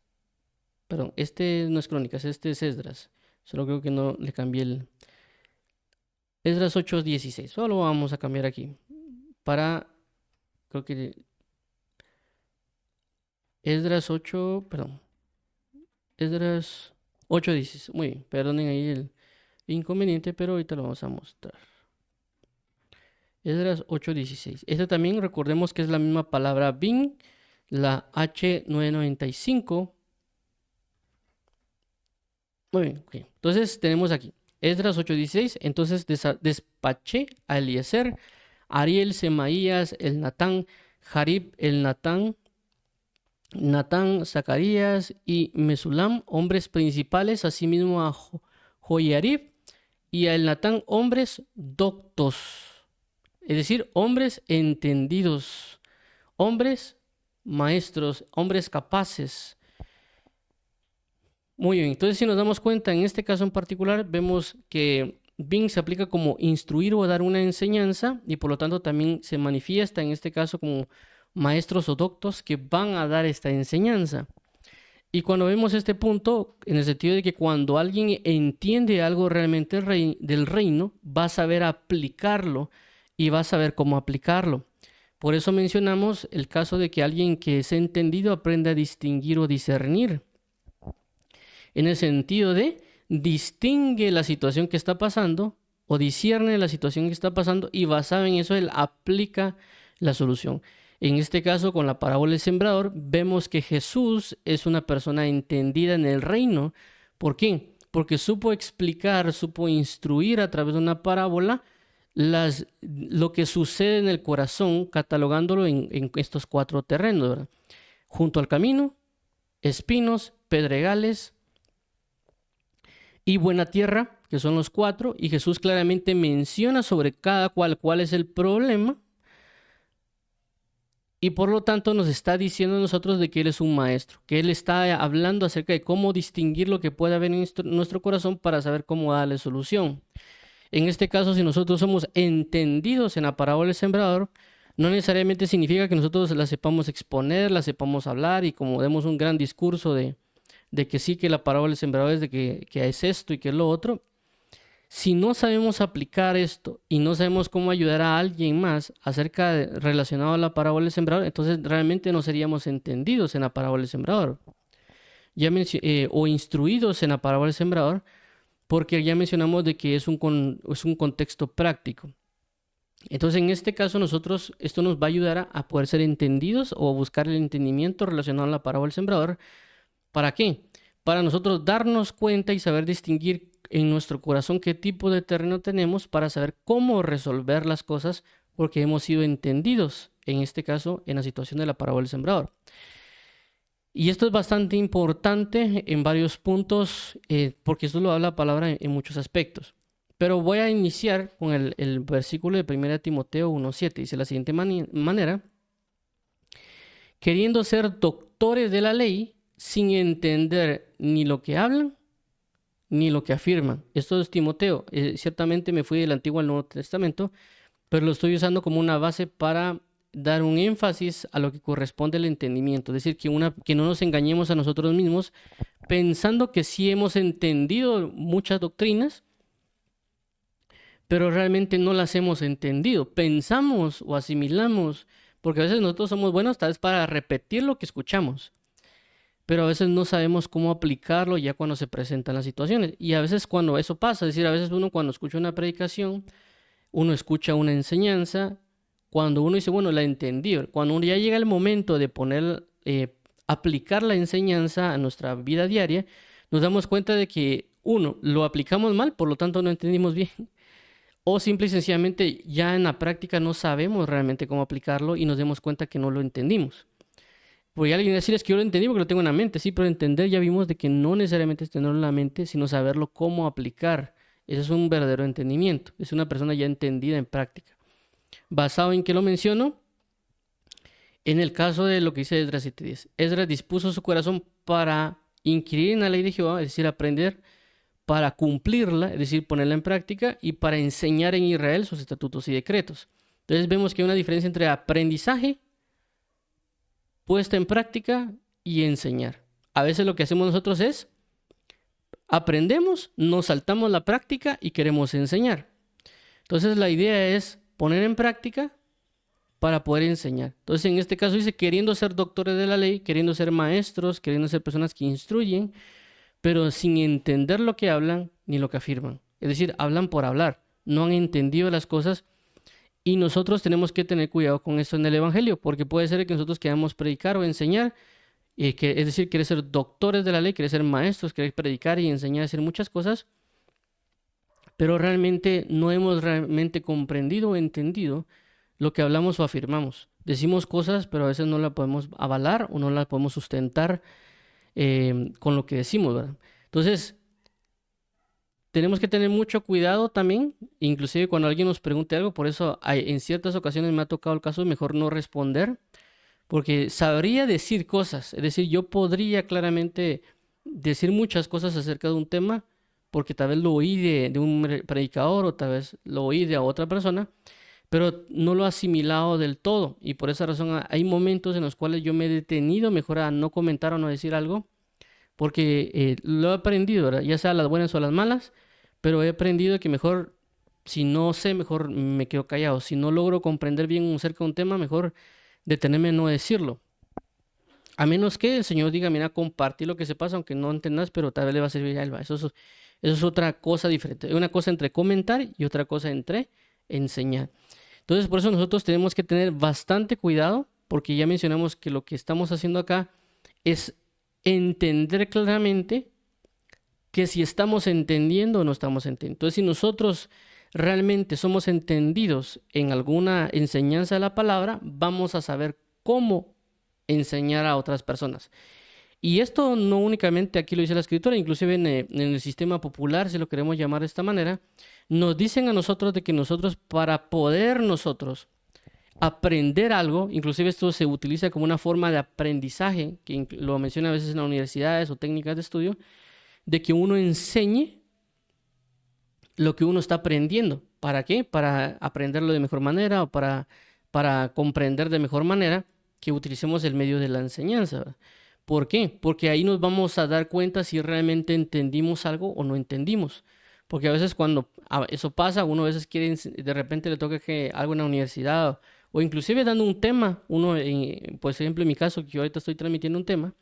perdón, este no es Crónicas, este es Esdras. Solo creo que no le cambié el... Esdras 8:16, solo vamos a cambiar aquí. Creo que Esdras 8, perdón, Esdras 8:16, muy bien, perdonen ahí el inconveniente, pero ahorita lo vamos a mostrar. Esdras 8:16. Este también recordemos que es la misma palabra bin, la H995. Muy bien, okay. Entonces tenemos aquí Esdras 8:16. Entonces despaché a Eliezer, Ariel, Semaías, el Natán, Jarib, el Natán, Zacarías y Mesulam, hombres principales, asimismo a Joiarib y a el Natán, hombres doctos, es decir, hombres entendidos, hombres maestros, hombres capaces. Muy bien, entonces si nos damos cuenta, en este caso en particular, vemos que bin se aplica como instruir o dar una enseñanza y por lo tanto también se manifiesta en este caso como maestros o doctos que van a dar esta enseñanza. Y cuando vemos este punto, en el sentido de que cuando alguien entiende algo realmente del reino, va a saber aplicarlo y va a saber cómo aplicarlo. Por eso mencionamos el caso de que alguien que es entendido aprende a distinguir o discernir. En el sentido de distingue la situación que está pasando o discierne la situación que está pasando y basado en eso él aplica la solución. En este caso, con la parábola del sembrador, vemos que Jesús es una persona entendida en el reino. ¿Por qué? Porque supo explicar, supo instruir a través de una parábola lo que sucede en el corazón, catalogándolo en estos 4 terrenos, ¿verdad? Junto al camino, espinos, pedregales y buena tierra, que son los 4, y Jesús claramente menciona sobre cada cuál es el problema. Y por lo tanto nos está diciendo a nosotros de que Él es un maestro, que Él está hablando acerca de cómo distinguir lo que puede haber en nuestro corazón para saber cómo darle solución. En este caso, si nosotros somos entendidos en la parábola del sembrador, no necesariamente significa que nosotros la sepamos exponer, la sepamos hablar y como demos un gran discurso de que sí, que la parábola del sembrador es de que es esto y que es lo otro. Si no sabemos aplicar esto y no sabemos cómo ayudar a alguien más relacionado a la parábola del sembrador, entonces realmente no seríamos entendidos en la parábola del sembrador. O instruidos en la parábola del sembrador, porque ya mencionamos de que es un contexto práctico. Entonces, en este caso, esto nos va a ayudar a poder ser entendidos o buscar el entendimiento relacionado a la parábola del sembrador. ¿Para qué? Para nosotros darnos cuenta y saber distinguir en nuestro corazón qué tipo de terreno tenemos para saber cómo resolver las cosas porque hemos sido entendidos, en este caso, en la situación de la parábola del sembrador. Y esto es bastante importante en varios puntos porque esto lo habla la palabra en muchos aspectos. Pero voy a iniciar con el versículo de 1 Timoteo 1:7. Dice de la siguiente manera: queriendo ser doctores de la ley, sin entender ni lo que hablan, ni lo que afirman. Esto es Timoteo. Ciertamente me fui del Antiguo al Nuevo Testamento, pero lo estoy usando como una base para dar un énfasis a lo que corresponde al entendimiento. Es decir, que no nos engañemos a nosotros mismos pensando que sí hemos entendido muchas doctrinas, pero realmente no las hemos entendido. Pensamos o asimilamos, porque a veces nosotros somos buenos tal vez para repetir lo que escuchamos, pero a veces no sabemos cómo aplicarlo ya cuando se presentan las situaciones. Y a veces cuando eso pasa, es decir, a veces uno cuando escucha una predicación, uno escucha una enseñanza, cuando uno dice, bueno, la entendí, cuando uno ya llega el momento de poner aplicar la enseñanza a nuestra vida diaria, nos damos cuenta de que, uno, lo aplicamos mal, por lo tanto no entendimos bien, o simple y sencillamente ya en la práctica no sabemos realmente cómo aplicarlo y nos damos cuenta que no lo entendimos. Voy a alguien decir es que yo lo entendí porque lo tengo en la mente, sí, pero entender ya vimos de que no necesariamente es tenerlo en la mente, sino saberlo cómo aplicar. Ese es un verdadero entendimiento, es una persona ya entendida en práctica. ¿Basado en qué lo menciono? En el caso de lo que dice Esdras 7:10. Esdras dispuso su corazón para inquirir en la ley de Jehová, es decir, aprender, para cumplirla, es decir, ponerla en práctica, y para enseñar en Israel sus estatutos y decretos. Entonces vemos que hay una diferencia entre aprendizaje, puesta en práctica y enseñar. A veces lo que hacemos nosotros es aprendemos, nos saltamos la práctica y queremos enseñar. Entonces la idea es poner en práctica para poder enseñar. Entonces en este caso dice queriendo ser doctores de la ley, queriendo ser maestros, queriendo ser personas que instruyen, pero sin entender lo que hablan ni lo que afirman. Es decir, hablan por hablar, no han entendido las cosas. Y nosotros tenemos que tener cuidado con esto en el Evangelio, porque puede ser que nosotros queramos predicar o enseñar, es decir, querer ser doctores de la ley, querer ser maestros, querer predicar y enseñar a hacer muchas cosas, pero realmente no hemos realmente comprendido o entendido lo que hablamos o afirmamos. Decimos cosas, pero a veces no las podemos avalar o no las podemos sustentar con lo que decimos, ¿verdad? Entonces, tenemos que tener mucho cuidado también, inclusive cuando alguien nos pregunte algo, por eso en ciertas ocasiones me ha tocado el caso de mejor no responder, porque sabría decir cosas, es decir, yo podría claramente decir muchas cosas acerca de un tema, porque tal vez lo oí de un predicador o tal vez lo oí de otra persona, pero no lo he asimilado del todo, y por esa razón hay momentos en los cuales yo me he detenido mejor a no comentar o no decir algo, porque lo he aprendido, ¿verdad? Ya sea las buenas o las malas, pero he aprendido que mejor, si no sé, mejor me quedo callado. Si no logro comprender bien acerca de un tema, mejor detenerme en no decirlo. A menos que el Señor diga, mira, compartí lo que se pasa, aunque no entendas, pero tal vez le va a servir a él. Eso es otra cosa diferente. Una cosa entre comentar y otra cosa entre enseñar. Entonces, por eso nosotros tenemos que tener bastante cuidado, porque ya mencionamos que lo que estamos haciendo acá es entender claramente que si estamos entendiendo o no estamos entendiendo. Entonces, si nosotros realmente somos entendidos en alguna enseñanza de la palabra, vamos a saber cómo enseñar a otras personas. Y esto no únicamente aquí lo dice la escritura, inclusive en el sistema popular, si lo queremos llamar de esta manera, nos dicen a nosotros de que nosotros, para poder nosotros aprender algo, inclusive esto se utiliza como una forma de aprendizaje, que lo menciona a veces en las universidades o técnicas de estudio, de que uno enseñe lo que uno está aprendiendo. ¿Para qué? Para aprenderlo de mejor manera o para comprender de mejor manera, que utilicemos el medio de la enseñanza. ¿Por qué? Porque ahí nos vamos a dar cuenta si realmente entendimos algo o no entendimos. Porque a veces cuando eso pasa, uno a veces quiere, de repente le toca que algo en la universidad o inclusive dando un tema, uno, por ejemplo en mi caso, que yo ahorita estoy transmitiendo un tema,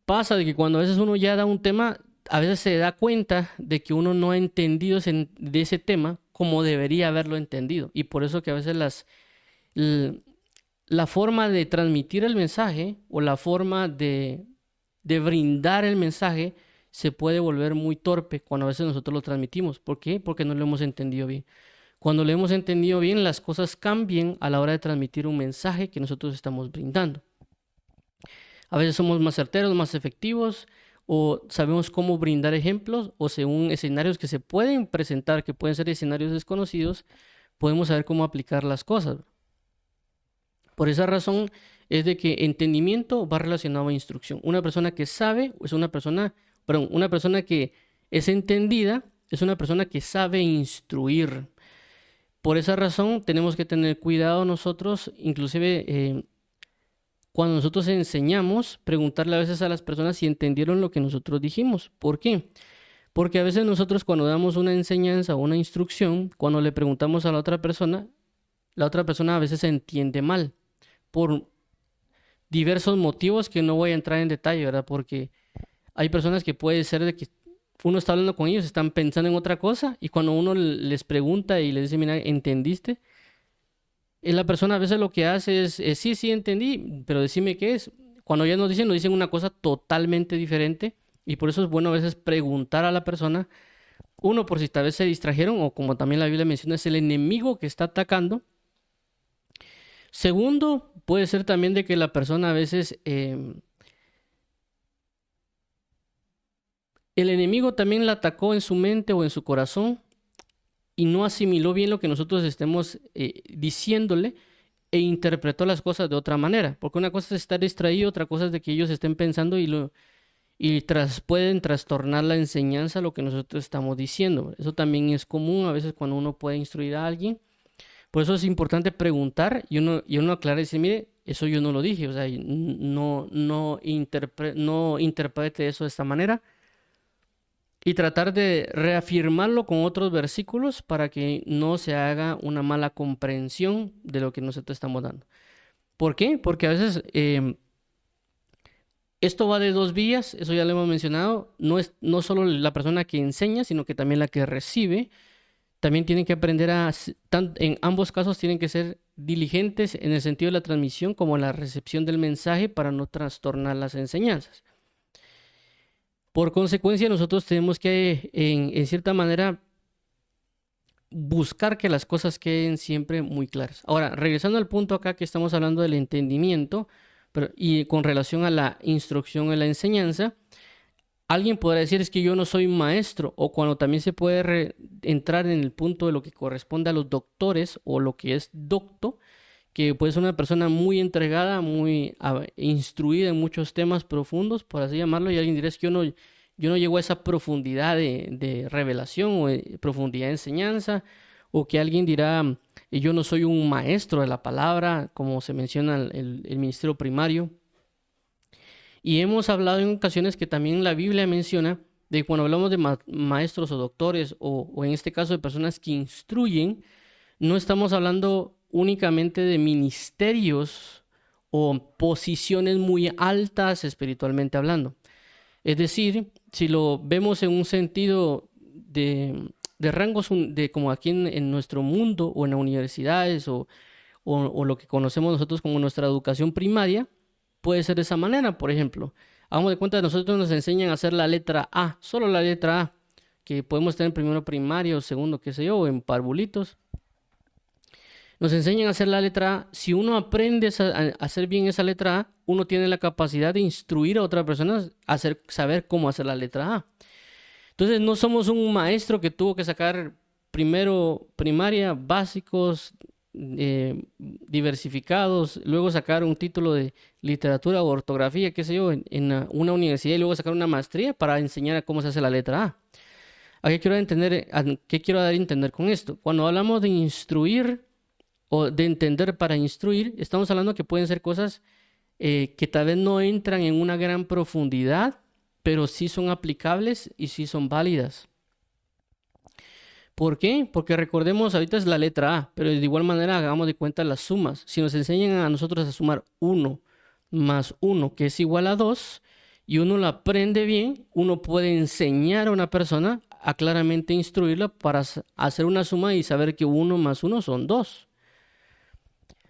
pasa de que cuando a veces uno ya da un tema, a veces se da cuenta de que uno no ha entendido de ese tema como debería haberlo entendido. Y por eso que a veces la forma de transmitir el mensaje o la forma de brindar el mensaje se puede volver muy torpe cuando a veces nosotros lo transmitimos. ¿Por qué? Porque no lo hemos entendido bien. Cuando lo hemos entendido bien, las cosas cambian a la hora de transmitir un mensaje que nosotros estamos brindando. A veces somos más certeros, más efectivos, o sabemos cómo brindar ejemplos, o según escenarios que se pueden presentar, que pueden ser escenarios desconocidos, podemos saber cómo aplicar las cosas. Por esa razón es de que entendimiento va relacionado a instrucción. Una persona que sabe es una persona que es entendida, es una persona que sabe instruir. Por esa razón tenemos que tener cuidado nosotros, inclusive cuando nosotros enseñamos, preguntarle a veces a las personas si entendieron lo que nosotros dijimos. ¿Por qué? Porque a veces nosotros cuando damos una enseñanza o una instrucción, cuando le preguntamos a la otra persona a veces se entiende mal por diversos motivos que no voy a entrar en detalle, ¿verdad? Porque hay personas que puede ser de que uno está hablando con ellos, están pensando en otra cosa y cuando uno les pregunta y les dice, mira, ¿entendiste? La persona a veces lo que hace es sí, entendí, pero decime qué es. cuando ya nos dicen una cosa totalmente diferente y por eso es bueno a veces preguntar a la persona, uno, por si tal vez se distrajeron o como también la Biblia menciona, es el enemigo que está atacando. Segundo, puede ser también de que la persona a veces, el enemigo también la atacó en su mente o en su corazón y no asimiló bien lo que nosotros estemos diciéndole e interpretó las cosas de otra manera. Porque una cosa es estar distraído, otra cosa es de que ellos estén pensando pueden trastornar la enseñanza, lo que nosotros estamos diciendo. Eso también es común a veces cuando uno puede instruir a alguien. Por eso es importante preguntar y uno aclarar y decir, mire, eso yo no lo dije, o sea, no interprete eso de esta manera. Y tratar de reafirmarlo con otros versículos para que no se haga una mala comprensión de lo que nosotros estamos dando. ¿Por qué? Porque a veces esto va de dos vías, eso ya lo hemos mencionado, no solo la persona que enseña, sino que también la que recibe. También tienen que aprender en ambos casos tienen que ser diligentes en el sentido de la transmisión como en la recepción del mensaje para no trastornar las enseñanzas. Por consecuencia, nosotros tenemos que, en cierta manera, buscar que las cosas queden siempre muy claras. Ahora, regresando al punto acá que estamos hablando del entendimiento y con relación a la instrucción en la enseñanza, alguien podrá decir es que yo no soy maestro, o cuando también se puede entrar en el punto de lo que corresponde a los doctores o lo que es docto, que puede ser una persona muy entregada, muy instruida en muchos temas profundos, por así llamarlo, y alguien dirá es que yo no llego a esa profundidad de revelación o de profundidad de enseñanza, o que alguien dirá yo no soy un maestro de la palabra, como se menciona el ministerio primario. Y hemos hablado en ocasiones que también la Biblia menciona de cuando hablamos de maestros o doctores o en este caso de personas que instruyen, no estamos hablando únicamente de ministerios o posiciones muy altas espiritualmente hablando. Es decir, si lo vemos en un sentido de rangos como aquí en nuestro mundo o en las universidades o lo que conocemos nosotros como nuestra educación primaria, puede ser de esa manera. Por ejemplo, hagamos de cuenta que nosotros nos enseñan a hacer la letra A, solo la letra A, que podemos tener en primero primario, segundo, qué sé yo, o en parvulitos. Nos enseñan a hacer la letra A. Si uno aprende a hacer bien esa letra A, uno tiene la capacidad de instruir a otras personas a saber cómo hacer la letra A. Entonces, no somos un maestro que tuvo que sacar primero primaria, básicos, diversificados, luego sacar un título de literatura o ortografía, qué sé yo, en una universidad y luego sacar una maestría para enseñar a cómo se hace la letra A. ¿Qué quiero dar a entender con esto? Cuando hablamos de instruir o de entender para instruir, estamos hablando que pueden ser cosas que tal vez no entran en una gran profundidad, pero sí son aplicables y sí son válidas. ¿Por qué? Porque recordemos, ahorita es la letra A, pero de igual manera hagamos de cuenta las sumas. Si nos enseñan a nosotros a sumar 1 más 1, que es igual a 2, y uno lo aprende bien, uno puede enseñar a una persona a claramente instruirla para hacer una suma y saber que 1 más 1 son 2.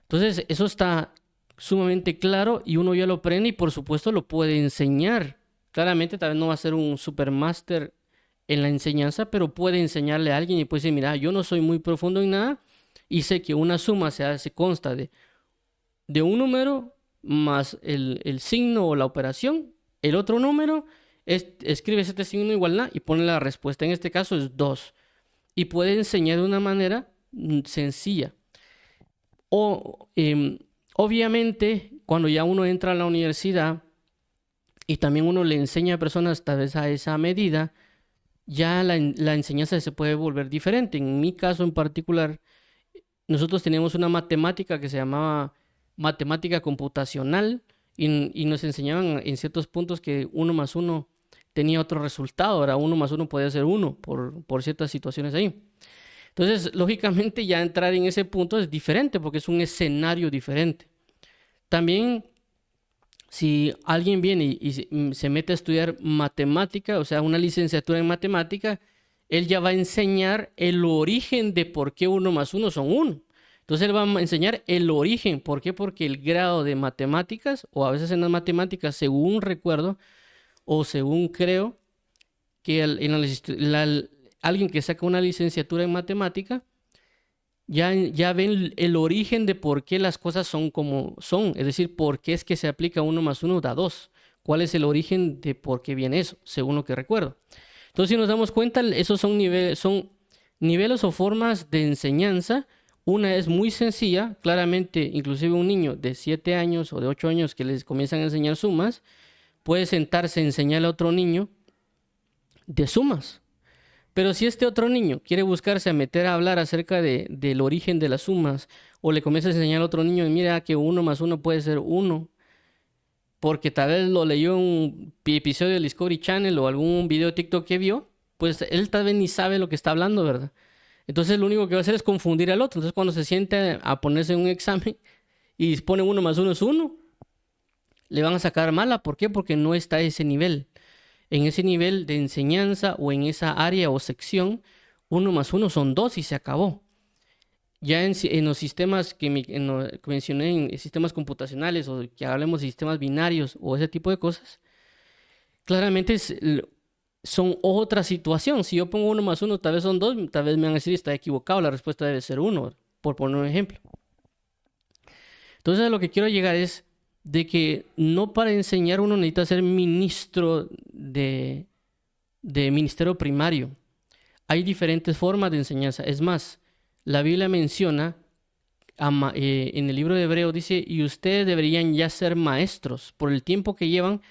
Entonces, eso está sumamente claro y uno ya lo aprende y por supuesto lo puede enseñar. Claramente tal vez no va a ser un supermáster en la enseñanza, pero puede enseñarle a alguien y puede decir, mira, yo no soy muy profundo en nada y sé que una suma se consta de un número más el signo o la operación, el otro número, escribes este signo igual a y pone la respuesta, en este caso es 2. Y puede enseñar de una manera sencilla. Obviamente, cuando ya uno entra a la universidad y también uno le enseña a personas tal vez a esa medida, ya la enseñanza se puede volver diferente. En mi caso en particular, nosotros teníamos una matemática que se llamaba matemática computacional y nos enseñaban en ciertos puntos que 1 más 1 tenía otro resultado. Ahora 1 más 1 podía ser 1 por ciertas situaciones ahí. Entonces, lógicamente ya entrar en ese punto es diferente porque es un escenario diferente. También, si alguien viene y se mete a estudiar matemática, o sea, una licenciatura en matemática, él ya va a enseñar el origen de por qué 1 más 1 son 1. Entonces él va a enseñar el origen. ¿Por qué? Porque el grado de matemáticas, o a veces en las matemáticas, según recuerdo o según creo, que alguien que saca una licenciatura en matemática, ya ven el origen de por qué las cosas son como son. Es decir, por qué es que se aplica 1 más 1 da 2. ¿Cuál es el origen de por qué viene eso? Según lo que recuerdo. Entonces, si nos damos cuenta, esos son niveles o formas de enseñanza. Una es muy sencilla, claramente, inclusive un niño de 7 años o de 8 años que les comienzan a enseñar sumas, puede sentarse a enseñarle a otro niño de sumas. Pero si este otro niño quiere buscarse a meter a hablar acerca del origen de las sumas, o le comienza a enseñar a otro niño, mira que 1 más 1 puede ser 1, porque tal vez lo leyó en un episodio de Discovery Channel o algún video de TikTok que vio, pues él tal vez ni sabe lo que está hablando, ¿verdad? Entonces lo único que va a hacer es confundir al otro. Entonces cuando se siente a ponerse en un examen y pone 1 más 1 es 1, le van a sacar mala. ¿Por qué? Porque no está a ese nivel. En ese nivel de enseñanza o en esa área o sección, 1 más 1 son 2 y se acabó. Ya en los sistemas que mencioné, en sistemas computacionales o que hablemos de sistemas binarios o ese tipo de cosas, claramente son otra situación. Si yo pongo 1 más 1, tal vez son 2, tal vez me van a decir está equivocado, la respuesta debe ser 1, por poner un ejemplo. Entonces a lo que quiero llegar es de que no para enseñar uno necesita ser ministro de ministerio primario. Hay diferentes formas de enseñanza. Es más, la Biblia menciona, en el libro de Hebreos dice, y ustedes deberían ya ser maestros. Por el tiempo que llevan,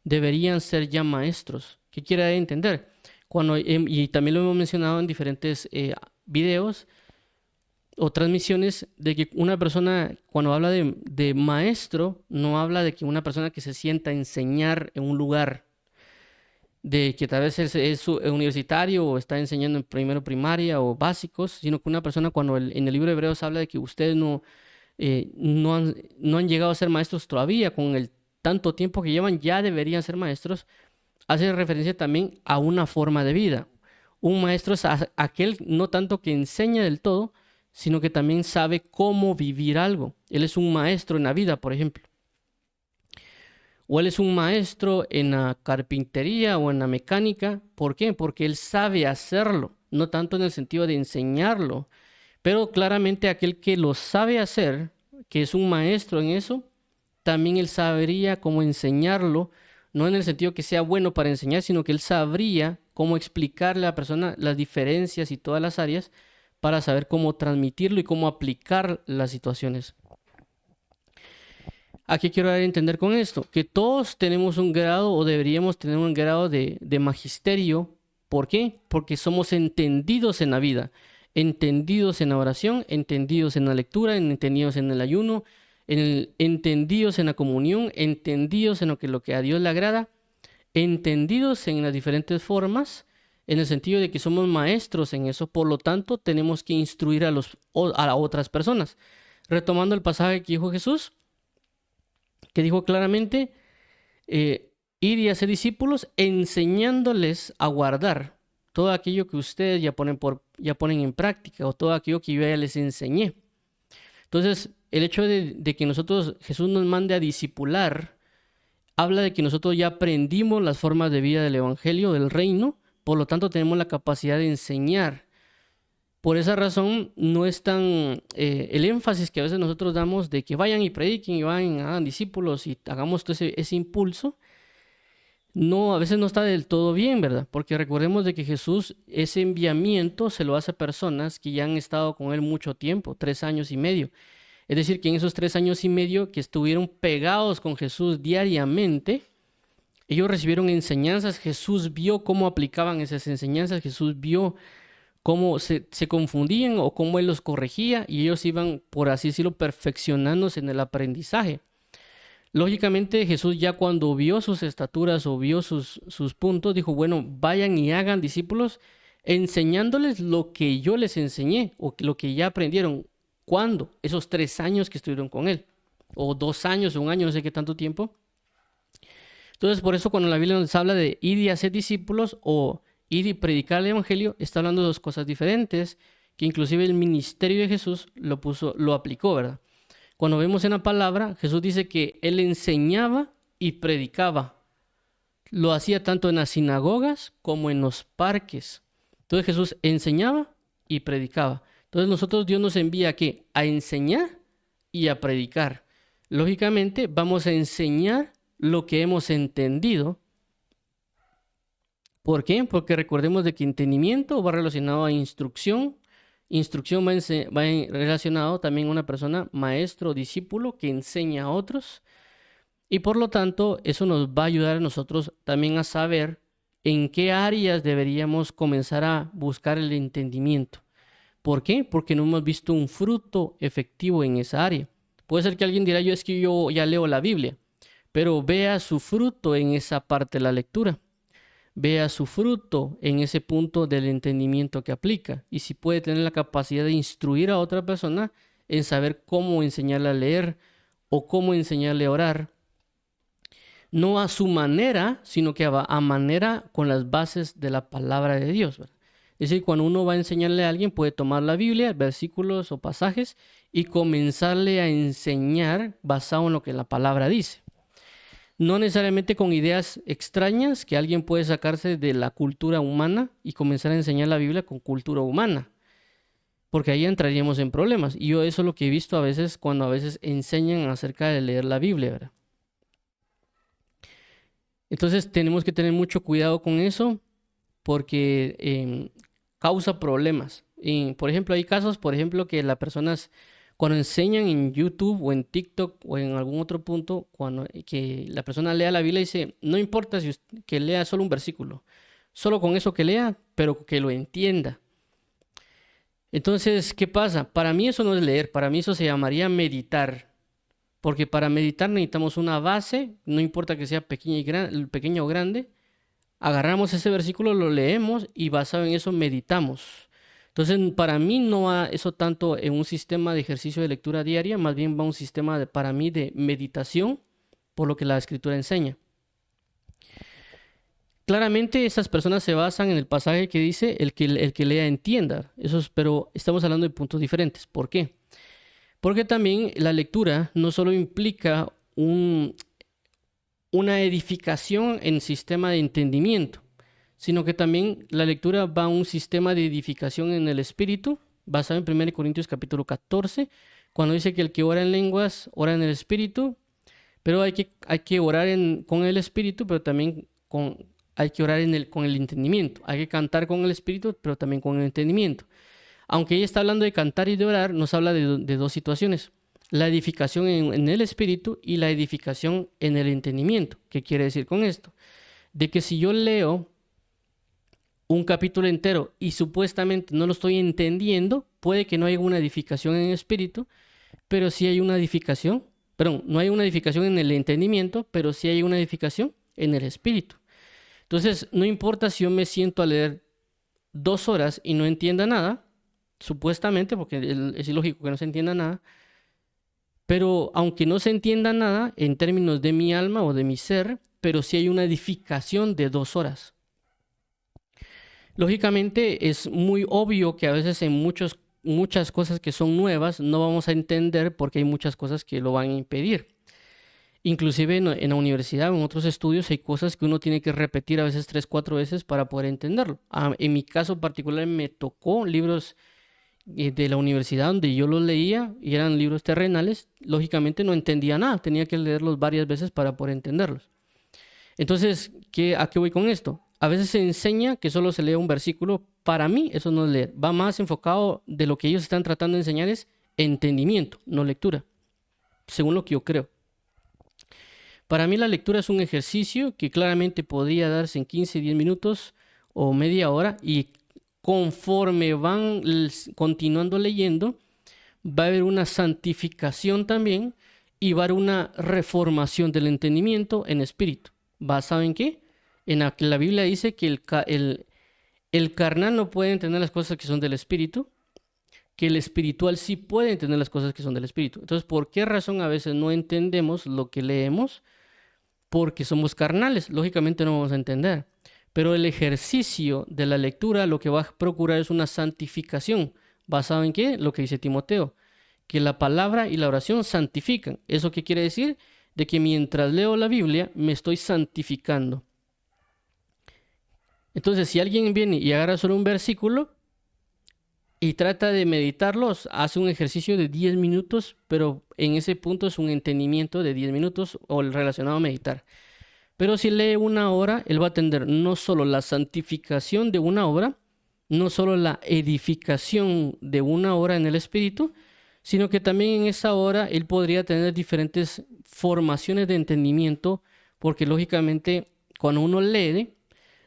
deberían ser ya maestros. ¿Qué quiere entender? Y también lo hemos mencionado en diferentes videos o transmisiones, de que una persona, cuando habla de maestro, no habla de que una persona que se sienta a enseñar en un lugar, de que tal vez es universitario o está enseñando en primero primaria o básicos, sino que una persona cuando en el libro de Hebreos habla de que ustedes no han llegado a ser maestros todavía, con el tanto tiempo que llevan ya deberían ser maestros, hace referencia también a una forma de vida. Un maestro es aquel no tanto que enseña del todo, sino que también sabe cómo vivir algo. Él es un maestro en la vida, por ejemplo. O él es un maestro en la carpintería o en la mecánica. ¿Por qué? Porque él sabe hacerlo, no tanto en el sentido de enseñarlo, pero claramente aquel que lo sabe hacer, que es un maestro en eso, también él sabría cómo enseñarlo, no en el sentido que sea bueno para enseñar, sino que él sabría cómo explicarle a la persona las diferencias y todas las áreas para saber cómo transmitirlo y cómo aplicar las situaciones. ¿A qué quiero dar a entender con esto? Que todos tenemos un grado o deberíamos tener un grado de magisterio. ¿Por qué? Porque somos entendidos en la vida, entendidos en la oración, entendidos en la lectura, entendidos en el ayuno, entendidos en la comunión, entendidos en lo que a Dios le agrada, entendidos en las diferentes formas, en el sentido de que somos maestros en eso. Por lo tanto, tenemos que instruir a otras personas. Retomando el pasaje que dijo Jesús, que dijo claramente, ir y hacer discípulos, enseñándoles a guardar todo aquello que ustedes ya ponen en práctica, o todo aquello que yo ya les enseñé. Entonces, el hecho de que Jesús nos mande a discipular, habla de que nosotros ya aprendimos las formas de vida del Evangelio, del reino, por lo tanto tenemos la capacidad de enseñar. Por esa razón, no es tan el énfasis que a veces nosotros damos de que vayan y prediquen y vayan, hagan discípulos y hagamos todo ese impulso. No, a veces no está del todo bien, ¿verdad? Porque recordemos de que Jesús, ese enviamiento se lo hace a personas que ya han estado con él mucho tiempo, 3 años y medio. Es decir, que en esos 3 años y medio que estuvieron pegados con Jesús diariamente, ellos recibieron enseñanzas. Jesús vio cómo aplicaban esas enseñanzas. Jesús vio cómo se confundían o cómo él los corregía, y ellos iban, por así decirlo, perfeccionándose en el aprendizaje. Lógicamente, Jesús ya cuando vio sus estaturas o vio sus puntos, dijo, bueno, vayan y hagan discípulos enseñándoles lo que yo les enseñé o lo que ya aprendieron. ¿Cuándo? Esos 3 años que estuvieron con él, o 2 años, o 1 año, no sé qué tanto tiempo. Entonces, por eso cuando la Biblia nos habla de ir y hacer discípulos o ir y predicar el Evangelio, está hablando de 2 cosas diferentes, que inclusive el ministerio de Jesús lo aplicó, ¿verdad? Cuando vemos en la palabra, Jesús dice que él enseñaba y predicaba. Lo hacía tanto en las sinagogas como en los parques. Entonces Jesús enseñaba y predicaba. Entonces nosotros Dios nos envía ¿qué? A enseñar y a predicar. Lógicamente vamos a enseñar lo que hemos entendido. ¿Por qué? Porque recordemos de que entendimiento va relacionado a instrucción. Instrucción relacionado también a una persona, maestro o discípulo que enseña a otros. Y por lo tanto, eso nos va a ayudar a nosotros también a saber en qué áreas deberíamos comenzar a buscar el entendimiento. ¿Por qué? Porque no hemos visto un fruto efectivo en esa área. Puede ser que alguien dirá, es que yo ya leo la Biblia, pero vea su fruto en esa parte de la lectura. Vea su fruto en ese punto del entendimiento que aplica. Y si puede tener la capacidad de instruir a otra persona en saber cómo enseñarle a leer o cómo enseñarle a orar. No a su manera, sino que a manera con las bases de la palabra de Dios, ¿verdad? Es decir, cuando uno va a enseñarle a alguien, puede tomar la Biblia, versículos o pasajes, y comenzarle a enseñar basado en lo que la palabra dice. No necesariamente con ideas extrañas que alguien puede sacarse de la cultura humana y comenzar a enseñar la Biblia con cultura humana, porque ahí entraríamos en problemas. Y yo eso es lo que he visto a veces cuando a veces enseñan acerca de leer la Biblia, ¿verdad? Entonces tenemos que tener mucho cuidado con eso porque causa problemas. Por ejemplo, hay casos, por ejemplo, que las personas cuando enseñan en YouTube o en TikTok o en algún otro punto, que la persona lea la Biblia y dice, no importa que lea solo un versículo, solo con eso que lea, pero que lo entienda. Entonces, ¿qué pasa? Para mí eso no es leer, para mí eso se llamaría meditar. Porque para meditar necesitamos una base, no importa que sea pequeña o grande. Agarramos ese versículo, lo leemos y basado en eso meditamos. Entonces, para mí no va eso tanto en un sistema de ejercicio de lectura diaria, más bien va un sistema para mí de meditación, por lo que la Escritura enseña. Claramente esas personas se basan en el pasaje que dice el que lea entienda. Pero estamos hablando de puntos diferentes. ¿Por qué? Porque también la lectura no solo implica una edificación en sistema de entendimiento, sino que también la lectura va a un sistema de edificación en el espíritu, basado en 1 Corintios capítulo 14, cuando dice que el que ora en lenguas, ora en el espíritu, pero hay que orar con el espíritu, pero también hay que orar con el entendimiento. Hay que cantar con el espíritu, pero también con el entendimiento. Aunque ella está hablando de cantar y de orar, nos habla de dos situaciones. La edificación en el espíritu y la edificación en el entendimiento. ¿Qué quiere decir con esto? De que si yo leo un capítulo entero y supuestamente no lo estoy entendiendo, puede que no haya una edificación en el espíritu, pero sí hay una edificación. Perdón, no hay una edificación en el entendimiento, pero sí hay una edificación en el espíritu. Entonces, no importa si yo me siento a leer 2 horas y no entienda nada, supuestamente, porque es ilógico que no se entienda nada, pero aunque no se entienda nada en términos de mi alma o de mi ser, pero sí hay una edificación de 2 horas. Lógicamente es muy obvio que a veces en muchas cosas que son nuevas no vamos a entender porque hay muchas cosas que lo van a impedir. Inclusive en la universidad o en otros estudios hay cosas que uno tiene que repetir a veces 3, 4 veces para poder entenderlo. En mi caso particular me tocó libros de la universidad donde yo los leía y eran libros terrenales. Lógicamente no entendía nada, tenía que leerlos varias veces para poder entenderlos. Entonces, ¿a qué voy con esto? A veces se enseña que solo se lee un versículo. Para mí eso no es leer, va más enfocado de lo que ellos están tratando de enseñar es entendimiento, no lectura, según lo que yo creo. Para mí la lectura es un ejercicio que claramente podría darse en 15, 10 minutos o media hora y conforme van continuando leyendo, va a haber una santificación también y va a haber una reformación del entendimiento en espíritu. ¿Basado en qué? En la Biblia dice que el carnal no puede entender las cosas que son del espíritu, que el espiritual sí puede entender las cosas que son del espíritu. Entonces, ¿por qué razón a veces no entendemos lo que leemos? Porque somos carnales, lógicamente no vamos a entender. Pero el ejercicio de la lectura lo que va a procurar es una santificación. ¿Basado en qué? Lo que dice Timoteo, que la palabra y la oración santifican. ¿Eso qué quiere decir? De que mientras leo la Biblia me estoy santificando. Entonces, si alguien viene y agarra solo un versículo y trata de meditarlos, hace un ejercicio de 10 minutos, pero en ese punto es un entendimiento de 10 minutos o el relacionado a meditar. Pero si lee una hora, él va a tener no solo la santificación de una obra, no solo la edificación de una hora en el espíritu, sino que también en esa hora él podría tener diferentes formaciones de entendimiento, porque lógicamente cuando uno lee,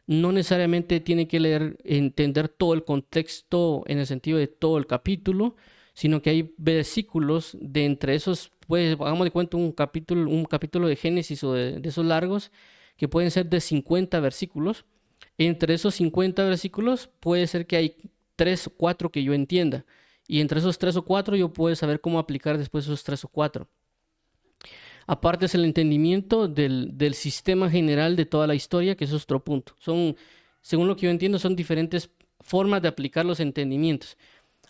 no necesariamente tiene que leer, entender todo el contexto en el sentido de todo el capítulo, sino que hay versículos de entre esos, pues hagamos de cuenta un capítulo de Génesis o de esos largos, que pueden ser de 50 versículos. Entre esos 50 versículos puede ser que hay 3 o 4 que yo entienda. Y entre esos 3 o 4 yo puedo saber cómo aplicar después esos 3 o 4. Aparte es el entendimiento del sistema general de toda la historia, que es otro punto. Según lo que yo entiendo, son diferentes formas de aplicar los entendimientos.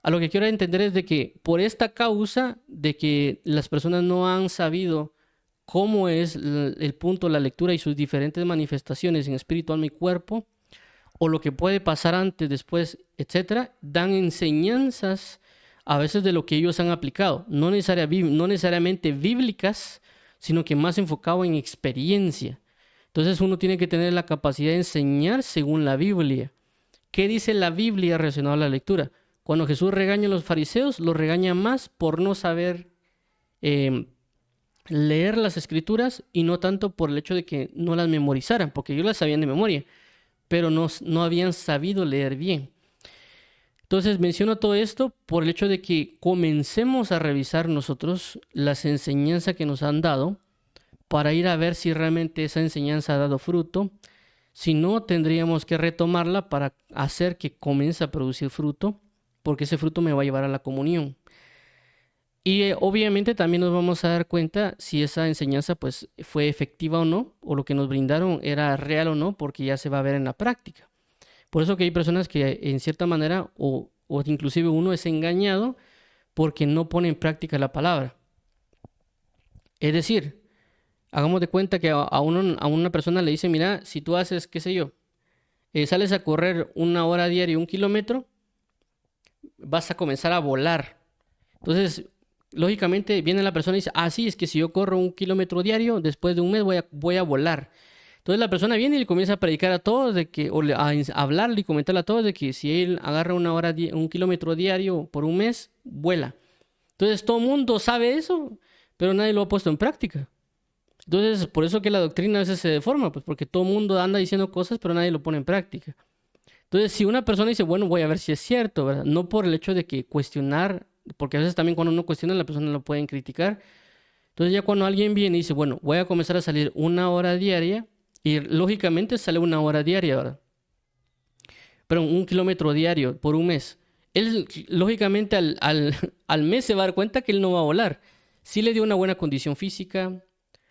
A lo que quiero entender es de que por esta causa de que las personas no han sabido cómo es el punto, la lectura y sus diferentes manifestaciones en espíritu, alma y cuerpo, o lo que puede pasar antes, después, etcétera, dan enseñanzas a veces de lo que ellos han aplicado, no necesariamente bíblicas, sino que más enfocado en experiencia. Entonces uno tiene que tener la capacidad de enseñar según la Biblia. ¿Qué dice la Biblia relacionada a la lectura? Cuando Jesús regaña a los fariseos, los regaña más por no saber leer las escrituras y no tanto por el hecho de que no las memorizaran, porque ellos las sabían de memoria, pero no habían sabido leer bien. Entonces menciono todo esto por el hecho de que comencemos a revisar nosotros las enseñanzas que nos han dado para ir a ver si realmente esa enseñanza ha dado fruto. Si no, tendríamos que retomarla para hacer que comience a producir fruto, porque ese fruto me va a llevar a la comunión. Y obviamente también nos vamos a dar cuenta si esa enseñanza pues fue efectiva o no, o lo que nos brindaron era real o no, porque ya se va a ver en la práctica. Por eso que hay personas que en cierta manera o inclusive uno es engañado porque no pone en práctica la palabra. Es decir, hagamos de cuenta que a una persona le dice, mira, si tú haces, qué sé yo, sales a correr 1 hora diaria, 1 kilómetro, vas a comenzar a volar. Entonces, lógicamente viene la persona y dice, sí, es que si yo corro 1 kilómetro diario, después de un mes voy a volar. Entonces la persona viene y le comienza a predicar a todos a hablarle y comentarle a todos de que si él agarra 1 kilómetro diario por un mes, vuela. Entonces todo el mundo sabe eso, pero nadie lo ha puesto en práctica. Entonces por eso que la doctrina a veces se deforma, pues porque todo el mundo anda diciendo cosas, pero nadie lo pone en práctica. Entonces si una persona dice, bueno, voy a ver si es cierto, ¿verdad? No por el hecho de que cuestionar, porque a veces también cuando uno cuestiona, la persona lo pueden criticar. Entonces ya cuando alguien viene y dice, bueno, voy a comenzar a salir 1 hora diaria, y lógicamente sale 1 hora diaria, ¿verdad? Pero 1 kilómetro diario por un mes. Él, lógicamente, al mes se va a dar cuenta que él no va a volar. Sí le dio una buena condición física,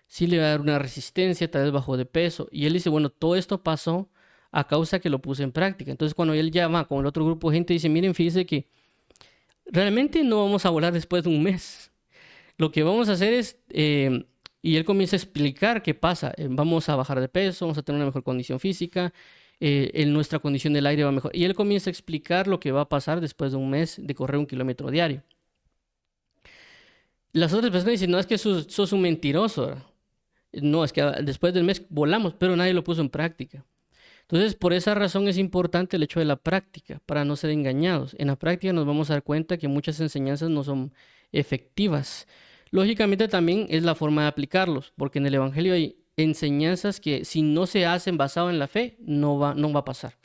sí le va a dar una resistencia, tal vez bajó de peso. Y él dice, bueno, todo esto pasó a causa que lo puse en práctica. Entonces, cuando él llama con el otro grupo de gente, dice, miren, fíjense que realmente no vamos a volar después de un mes. Lo que vamos a hacer es... y él comienza a explicar qué pasa. Vamos a bajar de peso, vamos a tener una mejor condición física, nuestra condición del aire va mejor. Y él comienza a explicar lo que va a pasar después de un mes de correr 1 kilómetro diario. Las otras personas dicen, no, es que sos un mentiroso, ¿verdad? No, es que después del mes volamos, pero nadie lo puso en práctica. Entonces, por esa razón es importante el hecho de la práctica, para no ser engañados. En la práctica nos vamos a dar cuenta que muchas enseñanzas no son efectivas. Lógicamente también es la forma de aplicarlos, porque en el Evangelio hay enseñanzas que si no se hacen basado en la fe, no va a pasar.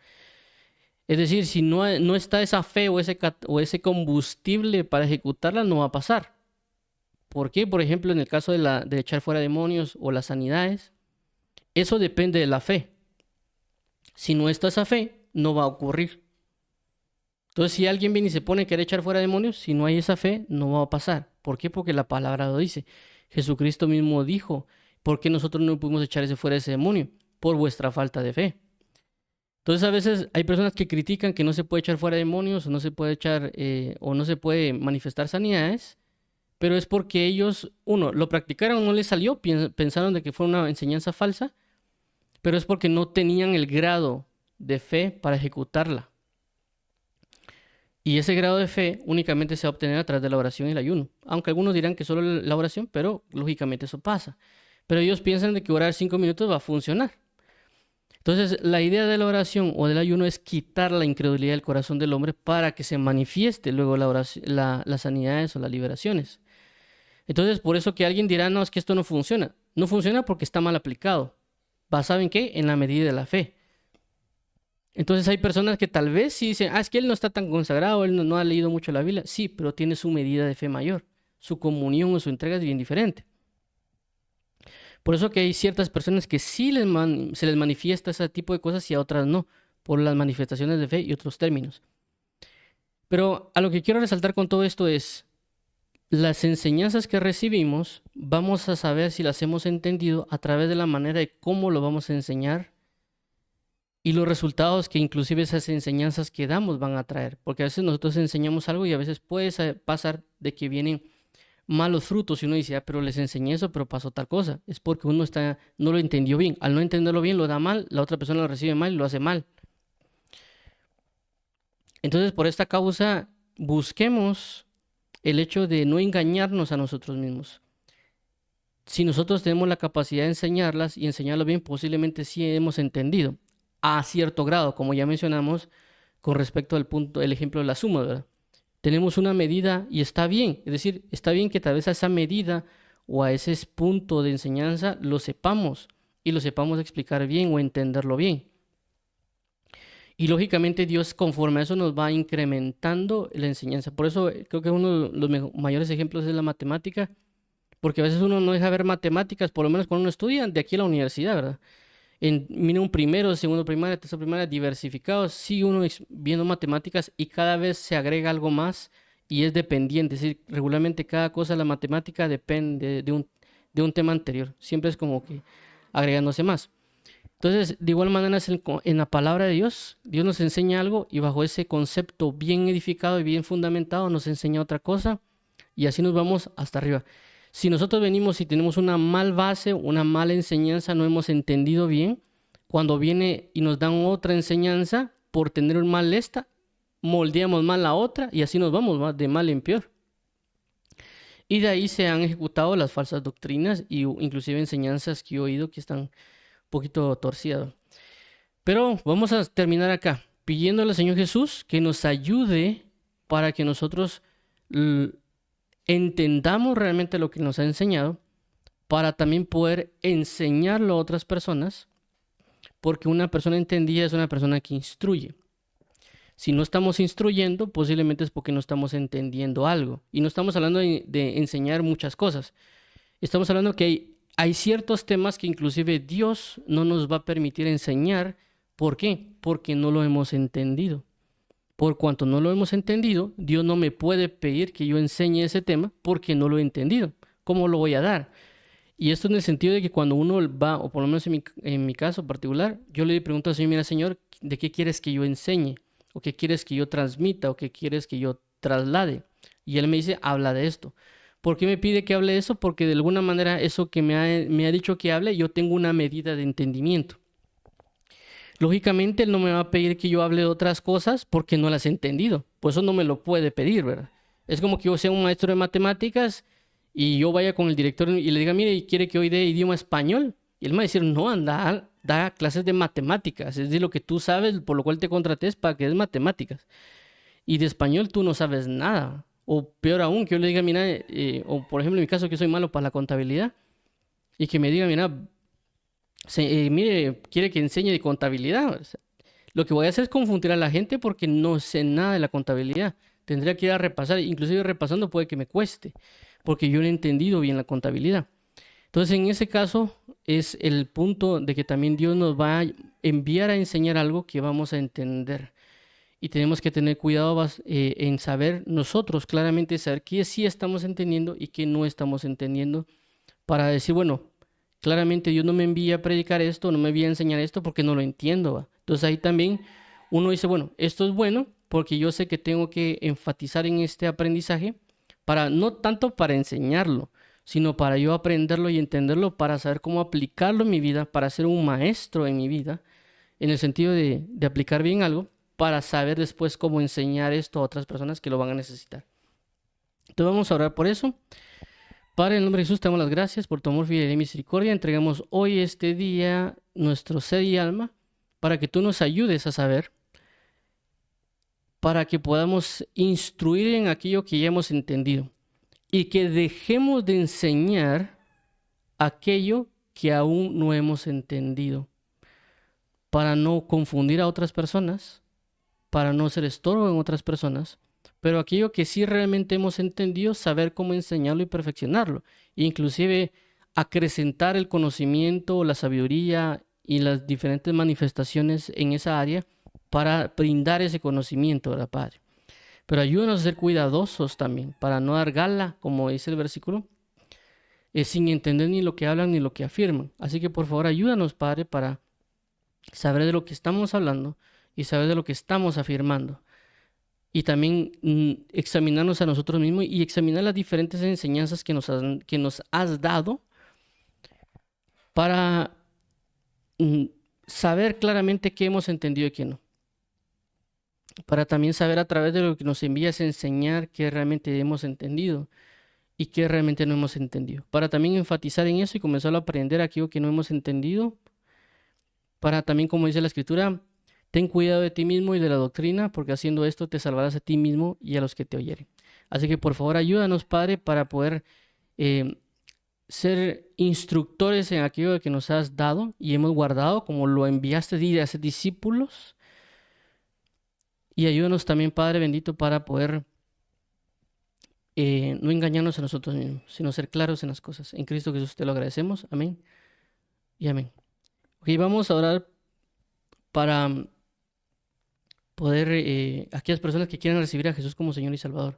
Es decir, si no está esa fe o ese combustible para ejecutarla, no va a pasar. ¿Por qué? Por ejemplo, en el caso de echar fuera demonios o las sanidades, eso depende de la fe. Si no está esa fe, no va a ocurrir. Entonces, si alguien viene y se pone a querer echar fuera demonios, si no hay esa fe, no va a pasar. ¿Por qué? Porque la palabra lo dice. Jesucristo mismo dijo, ¿por qué nosotros no pudimos echar fuera ese demonio? Por vuestra falta de fe. Entonces a veces hay personas que critican que no se puede echar fuera demonios o no se puede echar o no se puede manifestar sanidades, pero es porque ellos, uno, lo practicaron, no les salió, pensaron de que fue una enseñanza falsa, pero es porque no tenían el grado de fe para ejecutarla. Y ese grado de fe únicamente se va a obtener a través de la oración y el ayuno. Aunque algunos dirán que solo la oración, pero lógicamente eso pasa. Pero ellos piensan de que orar 5 minutos va a funcionar. Entonces, la idea de la oración o del ayuno es quitar la incredulidad del corazón del hombre para que se manifieste luego las sanidades o las liberaciones. Entonces, por eso que alguien dirá, no, es que esto no funciona. No funciona porque está mal aplicado. ¿Basado en qué? En la medida de la fe. Entonces hay personas que tal vez sí dicen, es que él no está tan consagrado, él no ha leído mucho la Biblia. Sí, pero tiene su medida de fe mayor. Su comunión o su entrega es bien diferente. Por eso que hay ciertas personas que sí se les manifiesta ese tipo de cosas y a otras no, por las manifestaciones de fe y otros términos. Pero a lo que quiero resaltar con todo esto es, las enseñanzas que recibimos, vamos a saber si las hemos entendido a través de la manera de cómo lo vamos a enseñar y los resultados que inclusive esas enseñanzas que damos van a traer. Porque a veces nosotros enseñamos algo y a veces puede pasar de que vienen malos frutos y uno dice, pero les enseñé eso, pero pasó tal cosa. Es porque uno no lo entendió bien. Al no entenderlo bien, lo da mal, la otra persona lo recibe mal y lo hace mal. Entonces, por esta causa, busquemos el hecho de no engañarnos a nosotros mismos. Si nosotros tenemos la capacidad de enseñarlas y enseñarlo bien, posiblemente sí hemos entendido a cierto grado, como ya mencionamos con respecto al punto, el ejemplo de la suma, ¿verdad? Tenemos una medida y está bien, es decir, está bien que tal vez a esa medida o a ese punto de enseñanza lo sepamos y lo sepamos explicar bien o entenderlo bien. Y lógicamente Dios conforme a eso nos va incrementando la enseñanza. Por eso creo que uno de los mayores ejemplos es la matemática, porque a veces uno no deja ver matemáticas, por lo menos cuando uno estudia de aquí a la universidad, ¿verdad? Mira un primero, segundo primaria, tercero primaria, diversificados, sigue uno viendo matemáticas y cada vez se agrega algo más y es dependiente, es decir, regularmente cada cosa de la matemática depende de un tema anterior, siempre es como que agregándose más. Entonces, de igual manera, en la palabra de Dios, Dios nos enseña algo y bajo ese concepto bien edificado y bien fundamentado nos enseña otra cosa y así nos vamos hasta arriba. Si nosotros venimos y tenemos una mal base, una mala enseñanza, no hemos entendido bien, cuando viene y nos dan otra enseñanza, por tener un mal esta, moldeamos mal la otra y así nos vamos de mal en peor. Y de ahí se han ejecutado las falsas doctrinas y inclusive enseñanzas que he oído que están un poquito torcidas. Pero vamos a terminar acá, pidiéndole al Señor Jesús que nos ayude para que nosotros entendamos realmente lo que nos ha enseñado para también poder enseñarlo a otras personas, porque una persona entendida es una persona que instruye. Si no estamos instruyendo, posiblemente es porque no estamos entendiendo algo. Y no estamos hablando de enseñar muchas cosas. Estamos hablando que hay ciertos temas que inclusive Dios no nos va a permitir enseñar. ¿Por qué? Porque no lo hemos entendido. Por cuanto no lo hemos entendido, Dios no me puede pedir que yo enseñe ese tema porque no lo he entendido. ¿Cómo lo voy a dar? Y esto en el sentido de que cuando uno va, o por lo menos en mi caso particular, yo le pregunto al Señor, mira Señor, ¿de qué quieres que yo enseñe? ¿O qué quieres que yo transmita? ¿O qué quieres que yo traslade? Y Él me dice, habla de esto. ¿Por qué me pide que hable de eso? Porque de alguna manera eso que me ha dicho que hable, yo tengo una medida de entendimiento. Lógicamente Él no me va a pedir que yo hable de otras cosas porque no las he entendido. Por eso no me lo puede pedir, ¿verdad? Es como que yo sea un maestro de matemáticas y yo vaya con el director y le diga, mire, ¿quiere que hoy dé idioma español? Y él me va a decir, no, anda, da clases de matemáticas. Es decir, lo que tú sabes, por lo cual te contraté es para que des matemáticas. Y de español tú no sabes nada. O peor aún, que yo le diga, mira, o por ejemplo en mi caso que soy malo para la contabilidad, y que me diga, mira, mire, quiere que enseñe de contabilidad. O sea, lo que voy a hacer es confundir a la gente porque no sé nada de la contabilidad. Tendría que ir a repasar, inclusive repasando puede que me cueste, porque yo no he entendido bien la contabilidad. Entonces, en ese caso, es el punto de que también Dios nos va a enviar a enseñar algo que vamos a entender. Y tenemos que tener cuidado en saber nosotros, claramente saber qué sí estamos entendiendo y qué no estamos entendiendo, para decir, bueno, claramente Dios no me envía a predicar esto, no me envía a enseñar esto porque no lo entiendo, ¿va? Entonces ahí también uno dice, bueno, esto es bueno porque yo sé que tengo que enfatizar en este aprendizaje para no tanto para enseñarlo, sino para yo aprenderlo y entenderlo, para saber cómo aplicarlo en mi vida, para ser un maestro en mi vida, en el sentido de aplicar bien algo, para saber después cómo enseñar esto a otras personas que lo van a necesitar. Entonces vamos a orar por eso. Padre, en el nombre de Jesús, te damos las gracias por tu amor, fidelidad y misericordia. Entregamos hoy, este día, nuestro ser y alma, para que tú nos ayudes a saber, para que podamos instruir en aquello que ya hemos entendido y que dejemos de enseñar aquello que aún no hemos entendido, para no confundir a otras personas, para no ser estorbo en otras personas, pero aquello que sí realmente hemos entendido, saber cómo enseñarlo y perfeccionarlo, e inclusive acrecentar el conocimiento, la sabiduría y las diferentes manifestaciones en esa área para brindar ese conocimiento, ¿verdad, Padre? Pero ayúdanos a ser cuidadosos también, para no dar gala, como dice el versículo, sin entender ni lo que hablan ni lo que afirman. Así que por favor ayúdanos, Padre, para saber de lo que estamos hablando y saber de lo que estamos afirmando. Y también examinarnos a nosotros mismos y examinar las diferentes enseñanzas que nos has dado para saber claramente qué hemos entendido y qué no. Para también saber a través de lo que nos envías a enseñar qué realmente hemos entendido y qué realmente no hemos entendido. Para también enfatizar en eso y comenzar a aprender aquello que no hemos entendido. Para también, como dice la Escritura, ten cuidado de ti mismo y de la doctrina, porque haciendo esto te salvarás a ti mismo y a los que te oyeren. Así que por favor ayúdanos, Padre, para poder ser instructores en aquello que nos has dado y hemos guardado, como lo enviaste a hacer discípulos. Y ayúdanos también, Padre bendito, para poder no engañarnos a nosotros mismos, sino ser claros en las cosas. En Cristo Jesús te lo agradecemos. Amén y amén. Ok, vamos a orar para poder, aquellas personas que quieran recibir a Jesús como Señor y Salvador.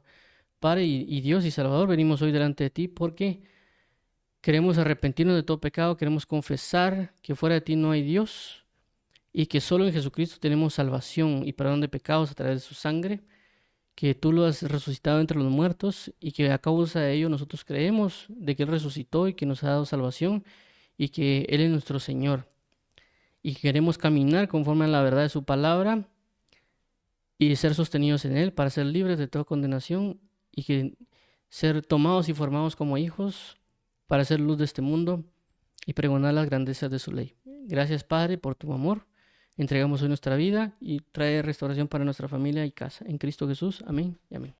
Padre y Dios y Salvador, venimos hoy delante de ti porque queremos arrepentirnos de todo pecado, queremos confesar que fuera de ti no hay Dios y que solo en Jesucristo tenemos salvación y perdón de pecados a través de su sangre, que tú lo has resucitado entre los muertos y que a causa de ello nosotros creemos de que Él resucitó y que nos ha dado salvación y que Él es nuestro Señor. Y queremos caminar conforme a la verdad de su palabra y ser sostenidos en Él para ser libres de toda condenación y que ser tomados y formados como hijos para ser luz de este mundo y pregonar las grandezas de su ley. Gracias, Padre, por tu amor. Entregamos hoy nuestra vida y trae restauración para nuestra familia y casa. En Cristo Jesús. Amén y amén.